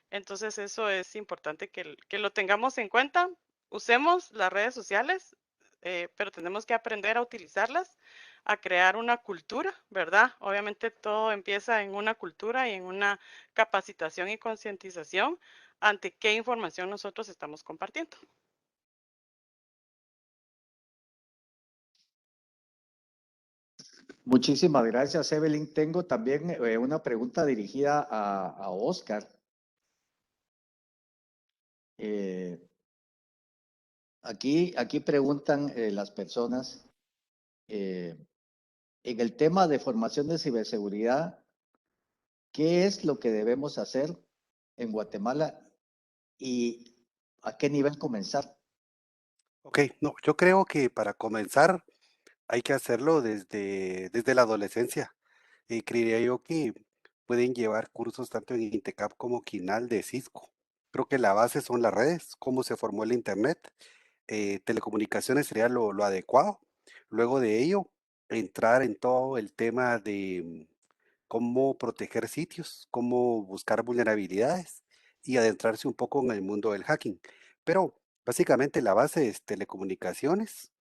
Entonces, eso es importante que lo tengamos en cuenta. Usemos las redes sociales, pero tenemos que aprender a utilizarlas, a crear una cultura, ¿verdad? Obviamente todo empieza en una cultura y en una capacitación y concientización ante qué información nosotros estamos compartiendo. Muchísimas gracias, Evelyn. Tengo también una pregunta dirigida a Oscar. Eh, aquí preguntan las personas, en el tema de formación de ciberseguridad, ¿qué es lo que debemos hacer en Guatemala y a qué nivel comenzar? Ok, no, yo creo que para comenzar hay que hacerlo desde la adolescencia. creería yo que pueden llevar cursos tanto en INTECAP como QUINAL de Cisco. Creo que la base son las redes, cómo se formó el Internet, telecomunicaciones sería lo adecuado. Luego de ello, entrar en todo el tema de cómo proteger sitios, cómo buscar vulnerabilidades y adentrarse un poco en el mundo del hacking. Pero básicamente la base es telecomunicaciones,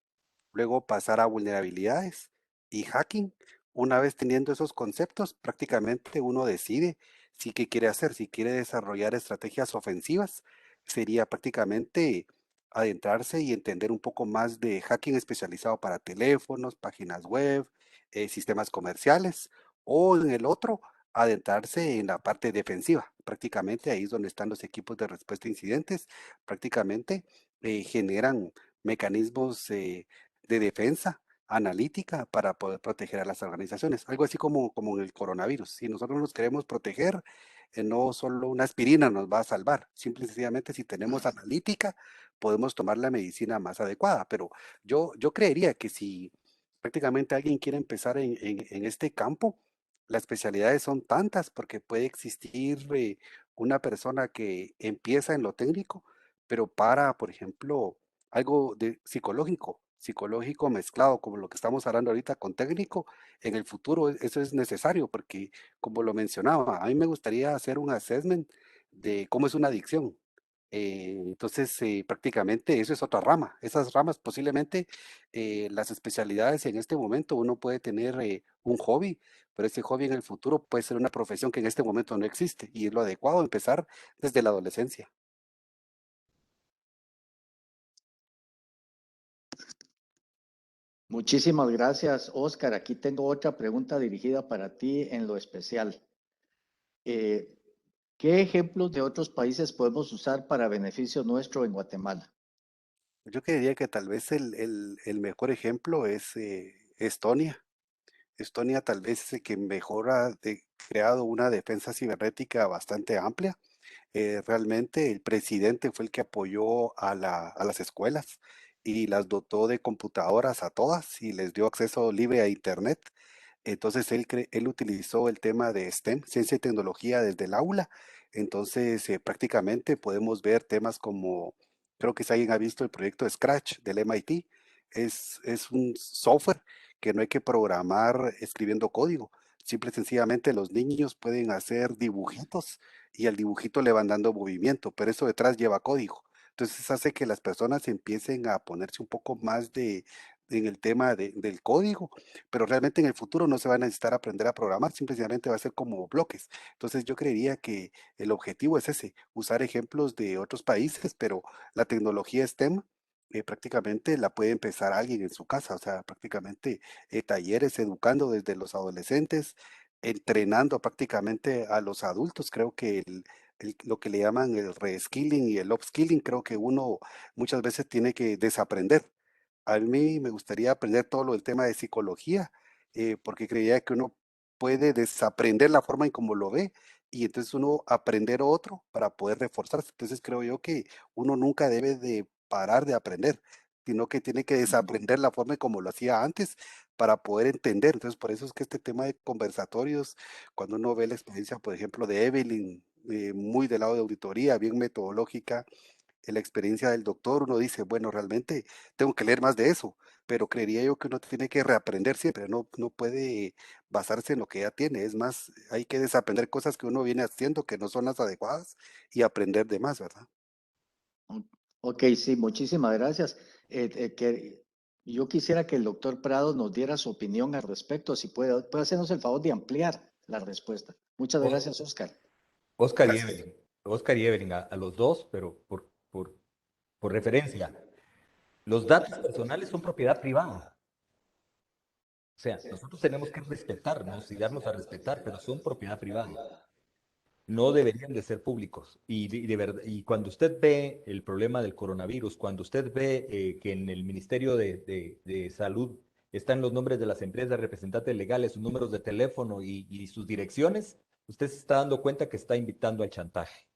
luego pasar a vulnerabilidades y hacking. Una vez teniendo esos conceptos, prácticamente uno decide si qué quiere hacer, si quiere desarrollar estrategias ofensivas, sería prácticamente adentrarse y entender un poco más de hacking especializado para teléfonos, páginas web, sistemas comerciales, o en el otro, adentrarse en la parte defensiva. Prácticamente ahí es donde están los equipos de respuesta a incidentes, prácticamente generan mecanismos de defensa analítica para poder proteger a las organizaciones. Algo así como en el coronavirus. Si nosotros nos queremos proteger, no solo una aspirina nos va a salvar. Simple y sencillamente, si tenemos analítica, podemos tomar la medicina más adecuada. Pero yo creería que si prácticamente alguien quiere empezar en este campo, las especialidades son tantas porque puede existir una persona que empieza en lo técnico, pero para, por ejemplo, algo de psicológico mezclado, como lo que estamos hablando ahorita con técnico, en el futuro eso es necesario porque, como lo mencionaba, a mí me gustaría hacer un assessment de cómo es una adicción. Entonces, prácticamente eso es otra rama. Esas ramas posiblemente, las especialidades en este momento, uno puede tener un hobby, pero ese hobby en el futuro puede ser una profesión que en este momento no existe y es lo adecuado empezar desde la adolescencia. Muchísimas gracias, Oscar. Aquí tengo otra pregunta dirigida para ti en lo especial. ¿Qué ejemplos de otros países podemos usar para beneficio nuestro en Guatemala? Yo creería que tal vez el mejor ejemplo es Estonia. Estonia tal vez es el que mejor ha creado una defensa cibernética bastante amplia. Realmente el presidente fue el que apoyó a las escuelas y las dotó de computadoras a todas y les dio acceso libre a Internet. Entonces él utilizó el tema de STEM, ciencia y tecnología desde el aula. Entonces prácticamente podemos ver temas como, creo que si alguien ha visto el proyecto Scratch del MIT, es un software que no hay que programar escribiendo código. Simple y sencillamente los niños pueden hacer dibujitos y al dibujito le van dando movimiento, pero eso detrás lleva código. Entonces hace que las personas empiecen a ponerse un poco más en el tema del código, pero realmente en el futuro no se va a necesitar aprender a programar, simplemente va a ser como bloques. Entonces yo creería que el objetivo es ese, usar ejemplos de otros países, pero la tecnología STEM prácticamente la puede empezar alguien en su casa, o sea, prácticamente talleres educando desde los adolescentes, entrenando prácticamente a los adultos. Creo que lo que le llaman el reskilling y el upskilling, creo que uno muchas veces tiene que desaprender. A mí me gustaría aprender todo lo del tema de psicología, porque creía que uno puede desaprender la forma en cómo lo ve y entonces uno aprender otro para poder reforzarse. Entonces creo yo que uno nunca debe de parar de aprender, sino que tiene que desaprender la forma en como lo hacía antes para poder entender. Entonces por eso es que este tema de conversatorios, cuando uno ve la experiencia, por ejemplo, de Evelyn, muy del lado de auditoría, bien metodológica, en la experiencia del doctor, uno dice, bueno, realmente tengo que leer más de eso, pero creería yo que uno tiene que reaprender siempre, no puede basarse en lo que ya tiene, es más, hay que desaprender cosas que uno viene haciendo que no son las adecuadas y aprender de más, ¿verdad? Ok, sí, muchísimas gracias. Yo quisiera que el doctor Prado nos diera su opinión al respecto, si puede hacernos el favor de ampliar la respuesta. Muchas Os- gracias, Oscar. Oscar y Gracias. Evelyn, Oscar y Evelyn, a los dos, pero por referencia, los datos personales son propiedad privada. O sea, nosotros tenemos que respetarnos y darnos a respetar, pero son propiedad privada. No deberían de ser públicos. Y de verdad, y cuando usted ve el problema del coronavirus, cuando usted ve que en el Ministerio de Salud están los nombres de las empresas, representantes legales, sus números de teléfono y sus direcciones, usted se está dando cuenta que está invitando al chantaje.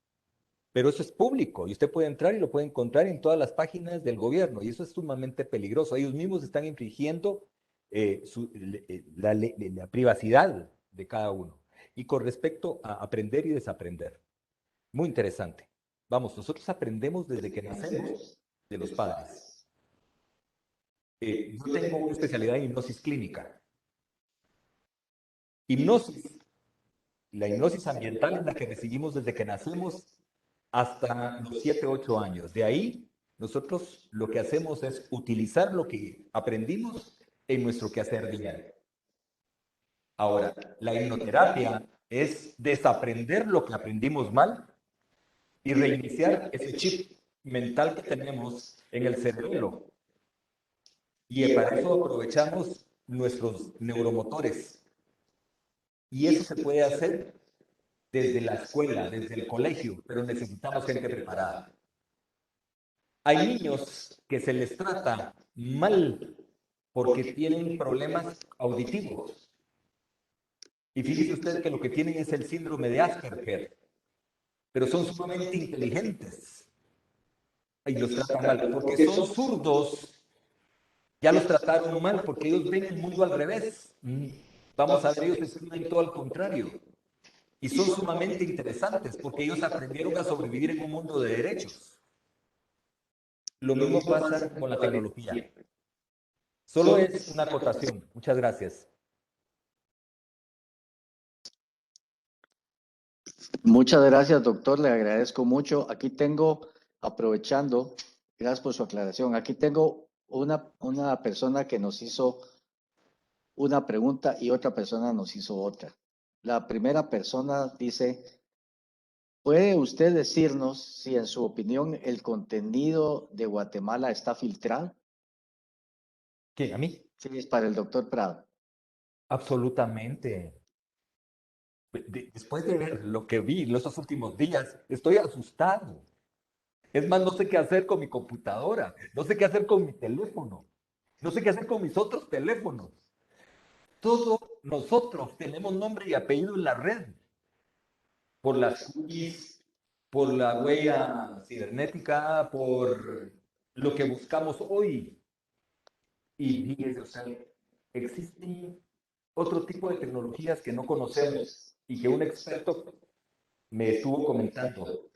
Pero eso es público y usted puede entrar y lo puede encontrar en todas las páginas del gobierno y eso es sumamente peligroso. Ellos mismos están infringiendo la privacidad de cada uno. Y con respecto a aprender y desaprender, muy interesante. Vamos, nosotros aprendemos desde que nacemos de los padres. Yo tengo una especialidad en hipnosis clínica. Hipnosis, la hipnosis ambiental es la que recibimos desde que nacemos hasta los 7, 8 años. De ahí, nosotros lo que hacemos es utilizar lo que aprendimos en nuestro quehacer diario. Ahora, la hipnoterapia es desaprender lo que aprendimos mal y reiniciar ese chip mental que tenemos en el cerebro. Y para eso aprovechamos nuestros neuromotores. Y eso se puede hacer desde la escuela, desde el colegio, pero necesitamos gente preparada. Hay niños que se les trata mal porque tienen problemas auditivos. Y fíjese usted que lo que tienen es el síndrome de Asperger, pero son sumamente inteligentes. Y los tratan mal, porque son zurdos. Ya los trataron mal porque ellos ven el mundo al revés. Vamos a ver, ellos escriben todo al contrario. Y son sumamente interesantes porque ellos aprendieron a sobrevivir en un mundo de derechos. Lo mismo pasa con la tecnología. Solo es una acotación. Muchas gracias. Muchas gracias, doctor. Le agradezco mucho. Aquí tengo, aprovechando, gracias por su aclaración. Aquí tengo una persona que nos hizo una pregunta y otra persona nos hizo otra. La primera persona dice, ¿puede usted decirnos si en su opinión el contenido de Guatemala está filtrado? ¿Qué? ¿A mí? Sí, es para el doctor Prado. Absolutamente. Después de ver lo que vi en estos últimos días, estoy asustado. Es más, no sé qué hacer con mi computadora, no sé qué hacer con mi teléfono, no sé qué hacer con mis otros teléfonos. Todos nosotros tenemos nombre y apellido en la red, por las cookies, por la huella cibernética, por lo que buscamos hoy. Y fíjese usted, existen otro tipo de tecnologías que no conocemos y que un experto me estuvo comentando.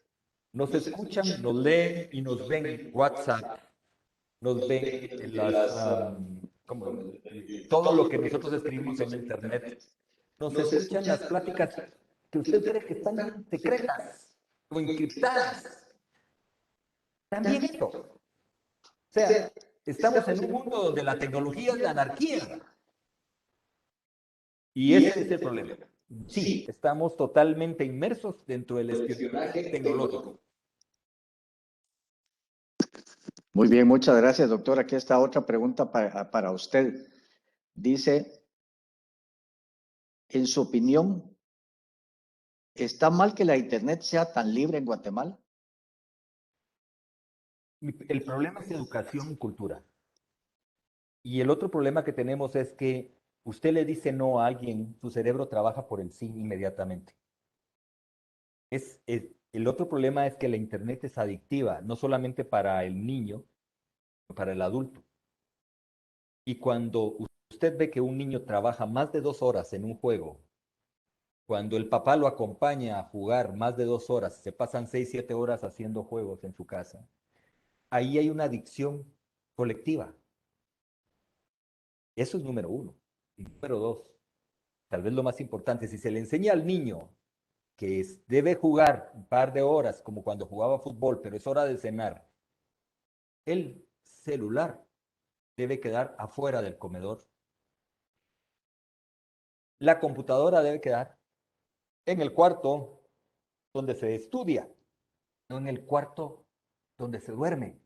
Nos escuchan, nos leen y nos ven en WhatsApp, nos ven en todo lo que nosotros escribimos en Internet. Nos escuchan las pláticas que usted cree que están secretas o encriptadas. También esto. O sea, estamos en un mundo donde la tecnología es la anarquía. Y ese es el problema. Sí, estamos totalmente inmersos dentro del espionaje tecnológico. Muy bien, muchas gracias, doctor. Aquí está otra pregunta para usted. Dice, en su opinión, ¿está mal que la Internet sea tan libre en Guatemala? El problema es educación y cultura. Y el otro problema que tenemos es que usted le dice no a alguien, su cerebro trabaja por el sí inmediatamente. El otro problema es que la Internet es adictiva, no solamente para el niño, sino para el adulto. Y cuando usted ve que un niño trabaja más de 2 horas en un juego, cuando el papá lo acompaña a jugar más de 2 horas, se pasan 6, 7 horas haciendo juegos en su casa, ahí hay una adicción colectiva. Eso es número uno. Y número dos, tal vez lo más importante, si se le enseña al niño que debe jugar un par de horas, como cuando jugaba fútbol, pero es hora de cenar, el celular debe quedar afuera del comedor. La computadora debe quedar en el cuarto donde se estudia, no en el cuarto donde se duerme.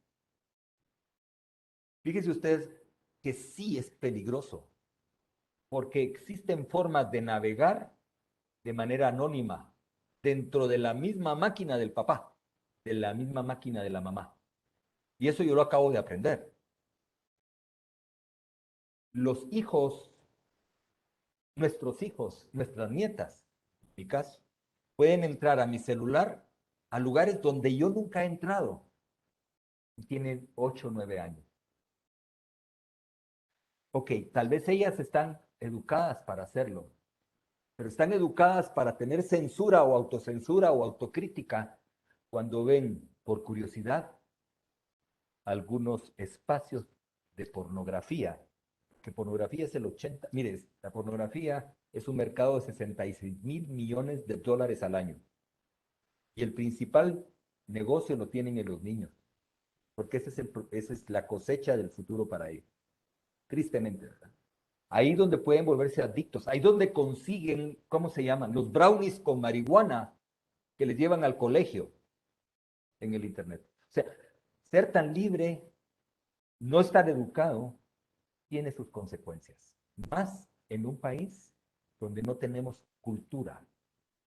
Fíjese usted que sí es peligroso, porque existen formas de navegar de manera anónima dentro de la misma máquina del papá, de la misma máquina de la mamá. Y eso yo lo acabo de aprender. Los hijos, nuestros hijos, nuestras nietas, en mi caso, pueden entrar a mi celular a lugares donde yo nunca he entrado. Y tienen 8 o 9 años. Ok, tal vez ellas están educadas para hacerlo, pero están educadas para tener censura o autocensura o autocrítica cuando ven, por curiosidad, algunos espacios de pornografía, que pornografía es el 80, mire, la pornografía es un mercado de 66.000 millones de dólares al año. Y el principal negocio lo tienen en los niños, porque esa es la cosecha del futuro para ellos. Tristemente, ¿verdad? Ahí donde pueden volverse adictos, ahí donde consiguen, ¿cómo se llaman? Los brownies con marihuana que les llevan al colegio en el Internet. O sea, ser tan libre, no estar educado, tiene sus consecuencias. Más en un país donde no tenemos cultura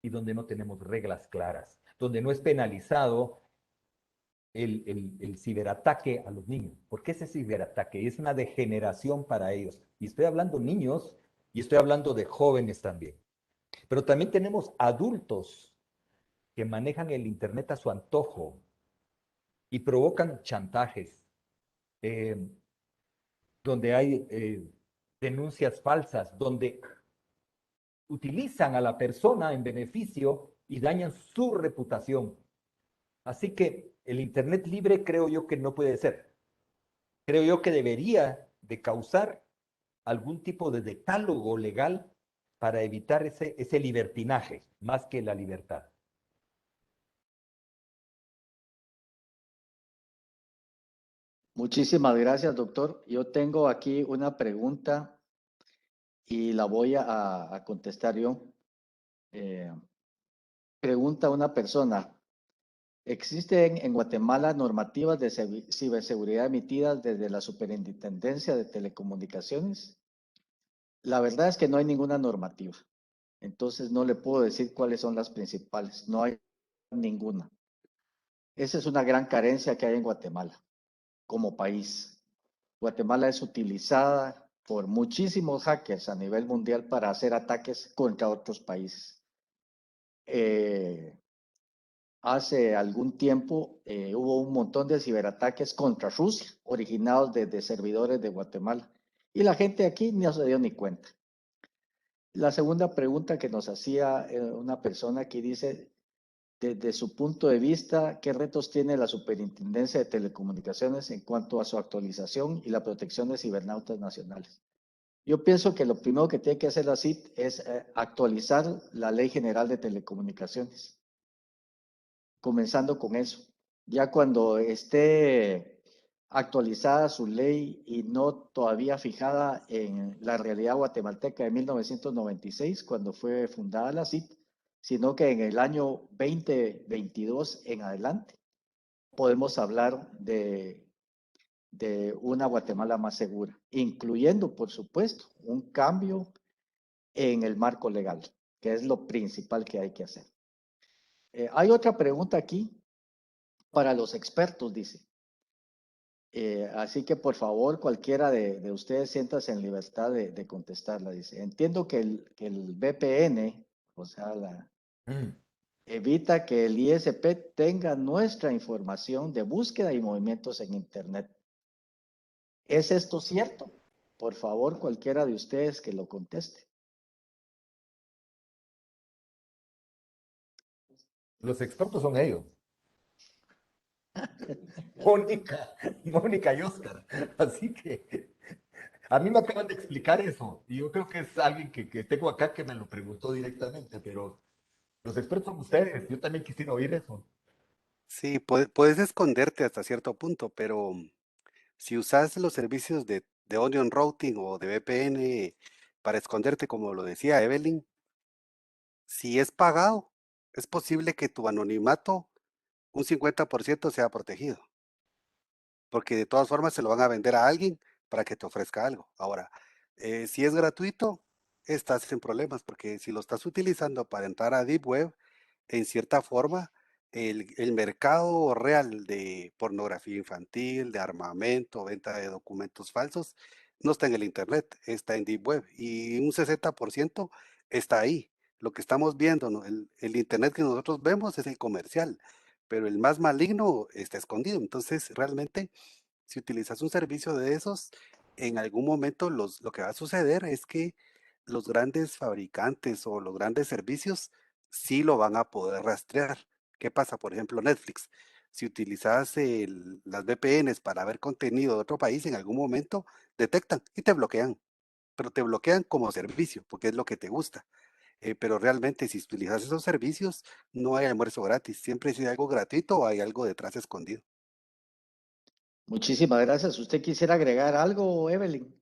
y donde no tenemos reglas claras, donde no es penalizado el ciberataque a los niños. Porque ese ciberataque es una degeneración para ellos. Y estoy hablando niños y estoy hablando de jóvenes también. Pero también tenemos adultos que manejan el Internet a su antojo y provocan chantajes, donde hay denuncias falsas, donde utilizan a la persona en beneficio y dañan su reputación. Así que el Internet libre creo yo que no puede ser. Creo yo que debería de causar algún tipo de decálogo legal para evitar ese libertinaje, más que la libertad. Muchísimas gracias, doctor. Yo tengo aquí una pregunta y la voy a contestar yo. Pregunta una persona. ¿Existen en Guatemala normativas de ciberseguridad emitidas desde la Superintendencia de Telecomunicaciones? La verdad es que no hay ninguna normativa. Entonces no le puedo decir cuáles son las principales. No hay ninguna. Esa es una gran carencia que hay en Guatemala como país. Guatemala es utilizada por muchísimos hackers a nivel mundial para hacer ataques contra otros países. Hace algún tiempo hubo un montón de ciberataques contra Rusia, originados desde servidores de Guatemala. Y la gente aquí no se dio ni cuenta. La segunda pregunta que nos hacía una persona aquí dice, desde su punto de vista, ¿qué retos tiene la Superintendencia de Telecomunicaciones en cuanto a su actualización y la protección de cibernautas nacionales? Yo pienso que lo primero que tiene que hacer la CIT es actualizar la Ley General de Telecomunicaciones, comenzando con eso. Ya cuando esté actualizada su ley y no todavía fijada en la realidad guatemalteca de 1996, cuando fue fundada la CIT, sino que en el año 2022 en adelante podemos hablar de una Guatemala más segura, incluyendo, por supuesto, un cambio en el marco legal, que es lo principal que hay que hacer. Hay otra pregunta aquí para los expertos, dice. Así que por favor, cualquiera de ustedes siéntase en libertad de contestarla, dice. Entiendo que el VPN, o sea, evita que el ISP tenga nuestra información de búsqueda y movimientos en Internet. ¿Es esto cierto? Por favor, cualquiera de ustedes que lo conteste. Los expertos son ellos. Mónica y Oscar. Así que a mí me acaban de explicar eso. Y yo creo que es alguien que tengo acá que me lo preguntó directamente, pero los expertos son ustedes. Yo también quisiera oír eso. Sí, puedes esconderte hasta cierto punto, pero si usas los servicios de Onion Routing o de VPN para esconderte, como lo decía Evelyn, si es pagado, es posible que tu anonimato, un 50% sea protegido, porque de todas formas se lo van a vender a alguien para que te ofrezca algo. Ahora, si es gratuito, estás en problemas, porque si lo estás utilizando para entrar a Deep Web, en cierta forma, el mercado real de pornografía infantil, de armamento, venta de documentos falsos, no está en el Internet, está en Deep Web y un 60% está ahí. Lo que estamos viendo, ¿no? El Internet que nosotros vemos es el comercial, pero el más maligno está escondido. Entonces, realmente, si utilizas un servicio de esos, en algún momento lo que va a suceder es que los grandes fabricantes o los grandes servicios sí lo van a poder rastrear. ¿Qué pasa? Por ejemplo, Netflix. Si utilizas las VPNs para ver contenido de otro país, en algún momento detectan y te bloquean, pero te bloquean como servicio, porque es lo que te gusta. Pero realmente si utilizas esos servicios, no hay almuerzo gratis. Siempre si hay algo gratuito o hay algo detrás escondido. Muchísimas gracias. ¿Usted quisiera agregar algo, Evelyn?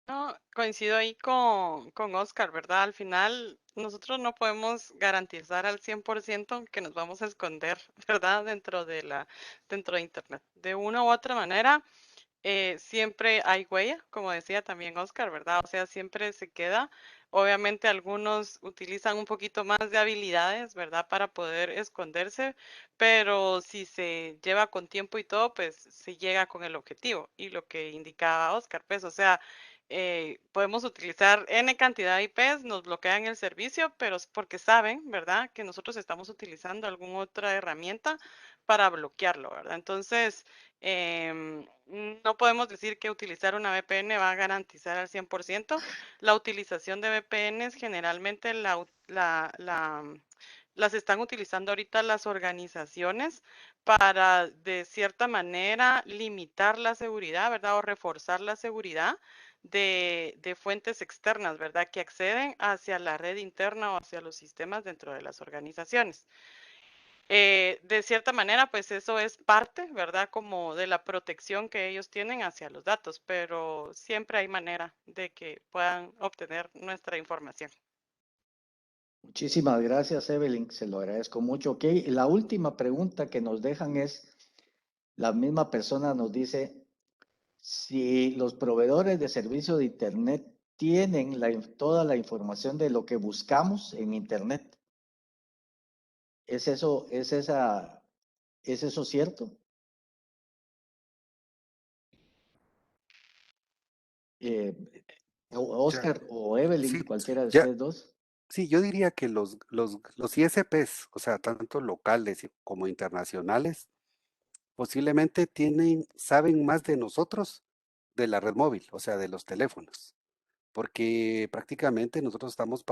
No, coincido ahí con Oscar, ¿verdad? Al final, nosotros no podemos garantizar al 100% que nos vamos a esconder, ¿verdad? Dentro de Internet. De una u otra manera, siempre hay huella, como decía también Oscar, ¿verdad? O sea, siempre se queda. Obviamente algunos utilizan un poquito más de habilidades, ¿verdad? Para poder esconderse, pero si se lleva con tiempo y todo, pues se llega con el objetivo. Y lo que indicaba Oscar, pues, o sea, podemos utilizar N cantidad de IPs, nos bloquean el servicio, pero es porque saben, ¿verdad? Que nosotros estamos utilizando alguna otra herramienta para bloquearlo, ¿verdad? Entonces, no podemos decir que utilizar una VPN va a garantizar al 100%. La utilización de VPNs generalmente las están utilizando ahorita las organizaciones para, de cierta manera, limitar la seguridad, ¿verdad? O reforzar la seguridad de fuentes externas, ¿verdad? Que acceden hacia la red interna o hacia los sistemas dentro de las organizaciones. De cierta manera, pues eso es parte, ¿verdad? Como de la protección que ellos tienen hacia los datos, pero siempre hay manera de que puedan obtener nuestra información. Muchísimas gracias, Evelyn. Se lo agradezco mucho. Ok, la última pregunta que nos dejan es, la misma persona nos dice, si los proveedores de servicio de Internet tienen toda la información de lo que buscamos en Internet, ¿es eso, es eso cierto? Eh, Ya, Oscar o Evelyn, sí, cualquiera de ya, ustedes dos. sí, yo diría que los ISPs, o sea, tanto locales como internacionales, posiblemente saben más de nosotros de la red móvil, o sea, de los teléfonos, porque prácticamente nosotros estamos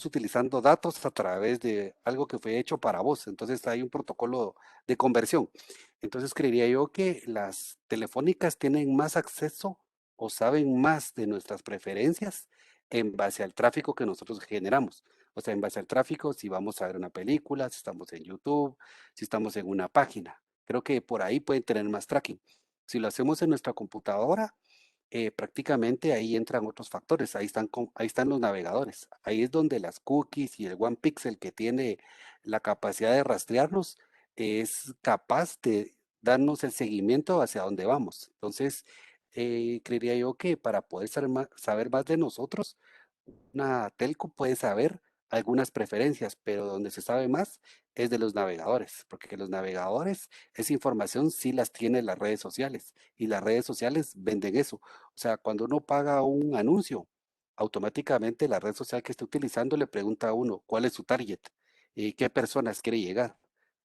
utilizando datos a través de algo que fue hecho para vos, entonces hay un protocolo de conversión. Entonces creería yo que las telefónicas tienen más acceso o saben más de nuestras preferencias en base al tráfico que nosotros generamos. O sea, en base al tráfico, si vamos a ver una película, si estamos en YouTube, si estamos en una página. Creo que por ahí pueden tener más tracking. Si lo hacemos en nuestra computadora, prácticamente ahí entran otros factores, ahí están los navegadores, ahí es donde las cookies y el One Pixel que tiene la capacidad de rastrearnos es capaz de darnos el seguimiento hacia dónde vamos. Entonces, creería yo que para poder saber más de nosotros, una telco puede saber algunas preferencias, pero donde se sabe más es de los navegadores, porque los navegadores, esa información sí las tienen las redes sociales y las redes sociales venden eso. O sea, cuando uno paga un anuncio, automáticamente la red social que está utilizando le pregunta a uno cuál es su target, qué personas quiere llegar,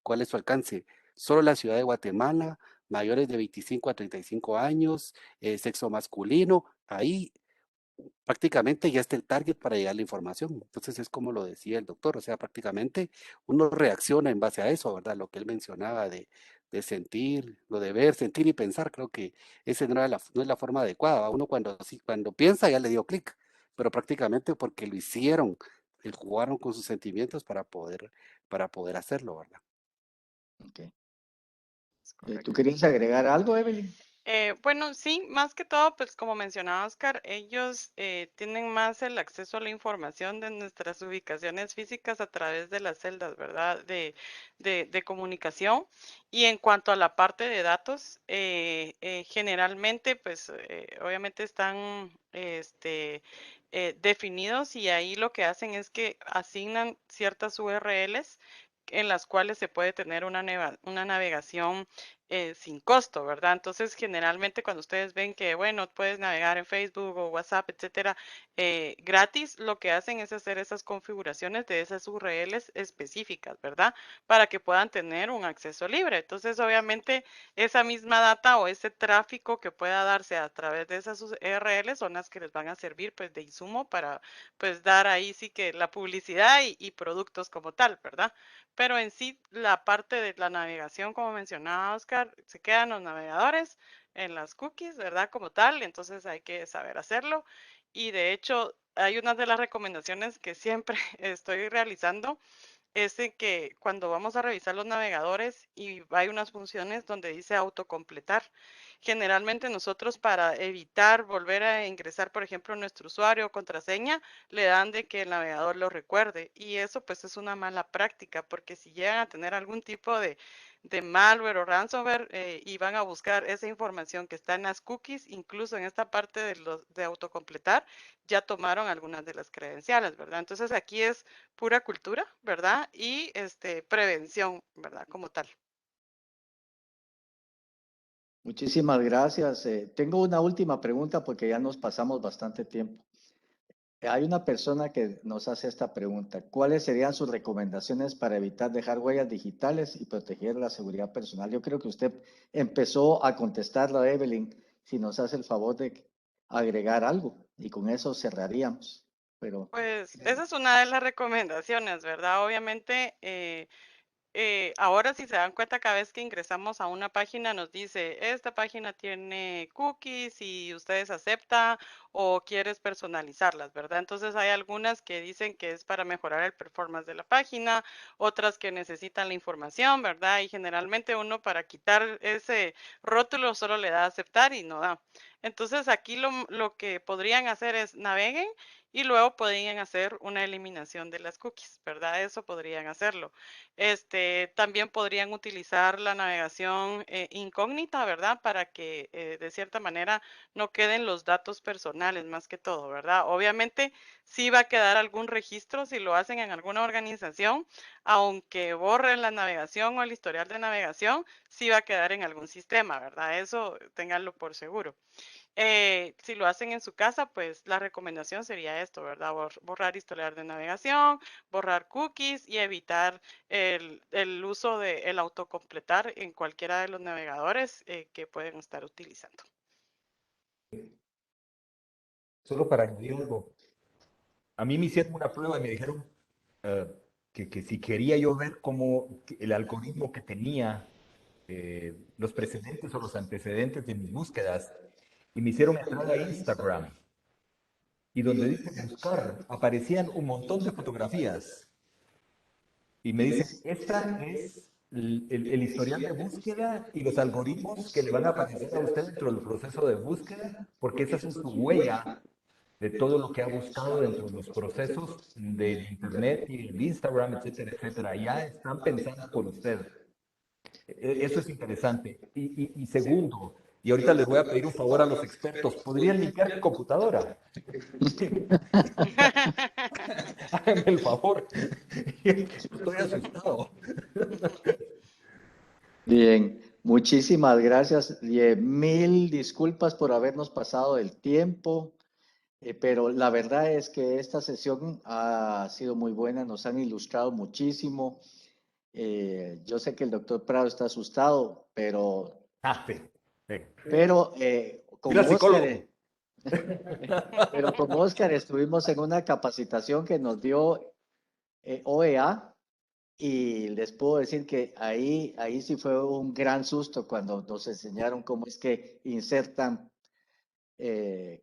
cuál es su alcance. Solo la ciudad de Guatemala, mayores de 25 a 35 años, sexo masculino, ahí prácticamente ya está el target para llegar a la información. Entonces es como lo decía el doctor, o sea, prácticamente uno reacciona en base a eso, ¿verdad? Lo que él mencionaba de sentir, lo de ver, sentir y pensar, creo que ese no es la forma adecuada. ¿Va? Uno cuando piensa ya le dio clic, pero prácticamente porque lo hicieron, jugaron con sus sentimientos para poder hacerlo, ¿verdad? Okay. Es ¿Tú correcto. querías agregar algo, Evelyn? Bueno, sí, más que todo, pues como mencionaba Oscar, ellos tienen más el acceso a la información de nuestras ubicaciones físicas a través de las celdas, ¿verdad? De comunicación. Y en cuanto a la parte de datos, generalmente, pues obviamente están definidos y ahí lo que hacen es que asignan ciertas URLs en las cuales se puede tener una navegación sin costo, ¿verdad? Entonces, generalmente cuando ustedes ven que, bueno, puedes navegar en Facebook o WhatsApp, etcétera, gratis, lo que hacen es hacer esas configuraciones de esas URLs específicas, ¿verdad? Para que puedan tener un acceso libre. Entonces, obviamente, esa misma data o ese tráfico que pueda darse a través de esas URLs son las que les van a servir, pues, de insumo para, pues, dar ahí sí que la publicidad y productos como tal, ¿verdad? Pero en sí, la parte de la navegación, como mencionaba Oscar, se quedan los navegadores en las cookies, ¿verdad? Como tal, entonces hay que saber hacerlo. Y de hecho, hay una de las recomendaciones que siempre estoy realizando, es de que cuando vamos a revisar los navegadores y hay unas funciones donde dice autocompletar. Generalmente nosotros para evitar volver a ingresar, por ejemplo, nuestro usuario o contraseña, le dan de que el navegador lo recuerde. Y eso pues es una mala práctica, porque si llegan a tener algún tipo de malware o ransomware y van a buscar esa información que está en las cookies, incluso en esta parte de, de autocompletar, ya tomaron algunas de las credenciales, ¿verdad? Entonces aquí es pura cultura, ¿verdad? Y prevención, ¿verdad? Como tal. Muchísimas gracias. Tengo una última pregunta porque ya nos pasamos bastante tiempo. Hay una persona que nos hace esta pregunta. ¿Cuáles serían sus recomendaciones para evitar dejar huellas digitales y proteger la seguridad personal? Yo creo que usted empezó a contestarla, Evelyn, si nos hace el favor de agregar algo y con eso cerraríamos. Pero Pues esa es una de las recomendaciones, ¿verdad? Obviamente, ahora si se dan cuenta, cada vez que ingresamos a una página nos dice, esta página tiene cookies y ustedes aceptan o quieres personalizarlas, ¿verdad? Entonces hay algunas que dicen que es para mejorar el performance de la página, otras que necesitan la información, ¿verdad? Y generalmente uno para quitar ese rótulo solo le da a aceptar y no da. Entonces aquí lo que podrían hacer es naveguen y luego podrían hacer una eliminación de las cookies, ¿verdad? Eso podrían hacerlo. También podrían utilizar la navegación incógnita, ¿verdad? Para que de cierta manera no queden los datos personales más que todo, ¿verdad? Obviamente sí va a quedar algún registro si lo hacen en alguna organización, aunque borren la navegación o el historial de navegación, sí va a quedar en algún sistema, ¿verdad? Eso ténganlo por seguro. Si lo hacen en su casa, pues la recomendación sería esto, ¿verdad? Borrar historial de navegación, borrar cookies y evitar el uso de el autocompletar en cualquiera de los navegadores que pueden estar utilizando. Solo para añadir algo. A mí me hicieron una prueba y me dijeron que si quería yo ver cómo el algoritmo que tenía los precedentes o los antecedentes de mis búsquedas, y me hicieron entrar a Instagram. Y donde dice buscar, aparecían un montón de fotografías. Y me dicen, esta es el historial de búsqueda y los algoritmos que le van a aparecer a usted dentro del proceso de búsqueda, porque esa es su huella de todo lo que ha buscado dentro de los procesos del Internet y el Instagram, etcétera, etcétera. Ya están pensando por usted. Eso es interesante. Y segundo, y ahorita les voy a pedir un favor a los expertos, ¿podrían limpiar mi computadora? Háganme el favor. Estoy asustado. bien, muchísimas gracias. Mil disculpas por habernos pasado el tiempo. Pero la verdad es que esta sesión ha sido muy buena, nos han ilustrado muchísimo. Yo sé que el doctor Prado está asustado, pero Sí. con Mira, psicólogo. pero con Oscar estuvimos en una capacitación que nos dio OEA y les puedo decir que ahí sí fue un gran susto cuando nos enseñaron cómo es que insertan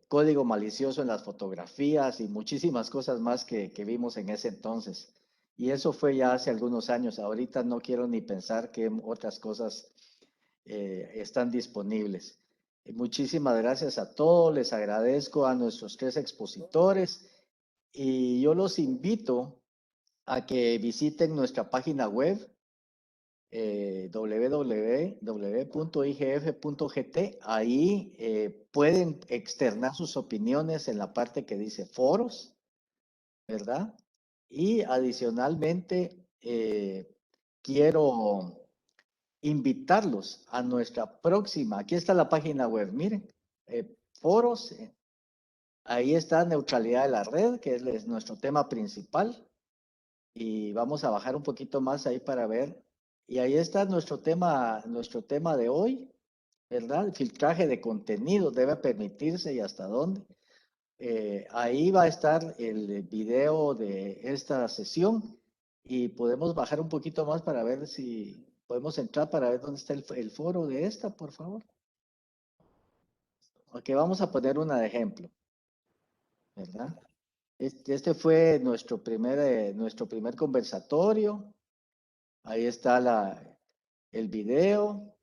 código malicioso en las fotografías y muchísimas cosas más que vimos en ese entonces. Y eso fue ya hace algunos años. Ahorita no quiero ni pensar que otras cosas están disponibles. Muchísimas gracias a todos. Les agradezco a nuestros 3 expositores y yo los invito a que visiten nuestra página web www.igf.gt. Ahí pueden externar sus opiniones en la parte que dice foros, ¿verdad? Y adicionalmente quiero invitarlos a nuestra próxima, aquí está la página web, miren, foros, ahí está neutralidad de la red, que es nuestro tema principal, y vamos a bajar un poquito más ahí para ver, y ahí está nuestro tema de hoy, ¿verdad? El filtraje de contenido debe permitirse y hasta dónde. Ahí va a estar el video de esta sesión y podemos bajar un poquito más para ver si podemos entrar para ver dónde está el foro de esta, por favor. Ok, vamos a poner una de ejemplo, ¿verdad? Este fue nuestro primer conversatorio. Ahí está el video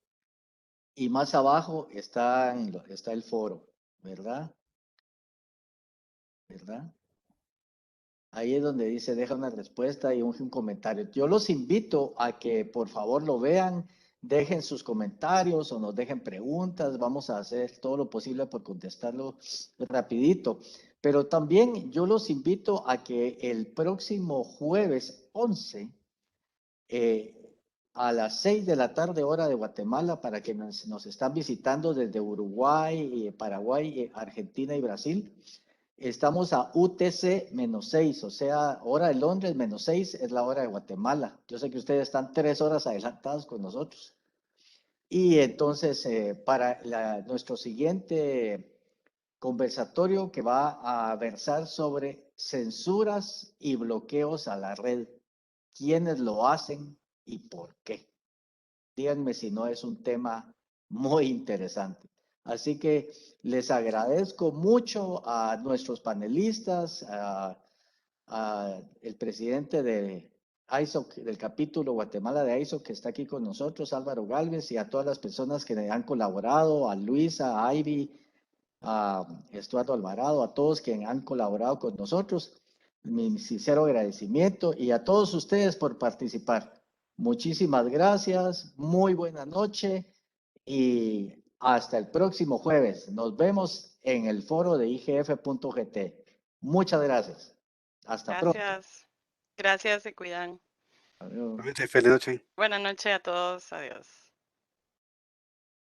y más abajo está el foro, ¿verdad? ¿Verdad? Ahí es donde dice, deja una respuesta y un comentario. Yo los invito a que por favor lo vean, dejen sus comentarios o nos dejen preguntas. Vamos a hacer todo lo posible por contestarlo rapidito. Pero también yo los invito a que el próximo jueves 11, a las 6 de la tarde, hora de Guatemala, para que nos están visitando desde Uruguay, Paraguay, Argentina y Brasil. Estamos a UTC -6, o sea, hora de Londres -6 es la hora de Guatemala. Yo sé que ustedes están 3 horas adelantados con nosotros. Y entonces, para nuestro siguiente conversatorio que va a versar sobre censuras y bloqueos a la red. ¿Quiénes lo hacen y por qué? Díganme si no es un tema muy interesante. Así que les agradezco mucho a nuestros panelistas, a el presidente de ISOC, del capítulo Guatemala de ISOC, que está aquí con nosotros, Álvaro Gálvez, y a todas las personas que han colaborado, a Luisa, a Ivy, a Estuardo Alvarado, a todos quienes han colaborado con nosotros. Mi sincero agradecimiento y a todos ustedes por participar. Muchísimas gracias, muy buena noche y hasta el próximo jueves. Nos vemos en el foro de igf.gt. Muchas gracias. Hasta pronto. Gracias. Gracias, se cuidan. Adiós. Feliz noche. Buenas noches a todos. Adiós.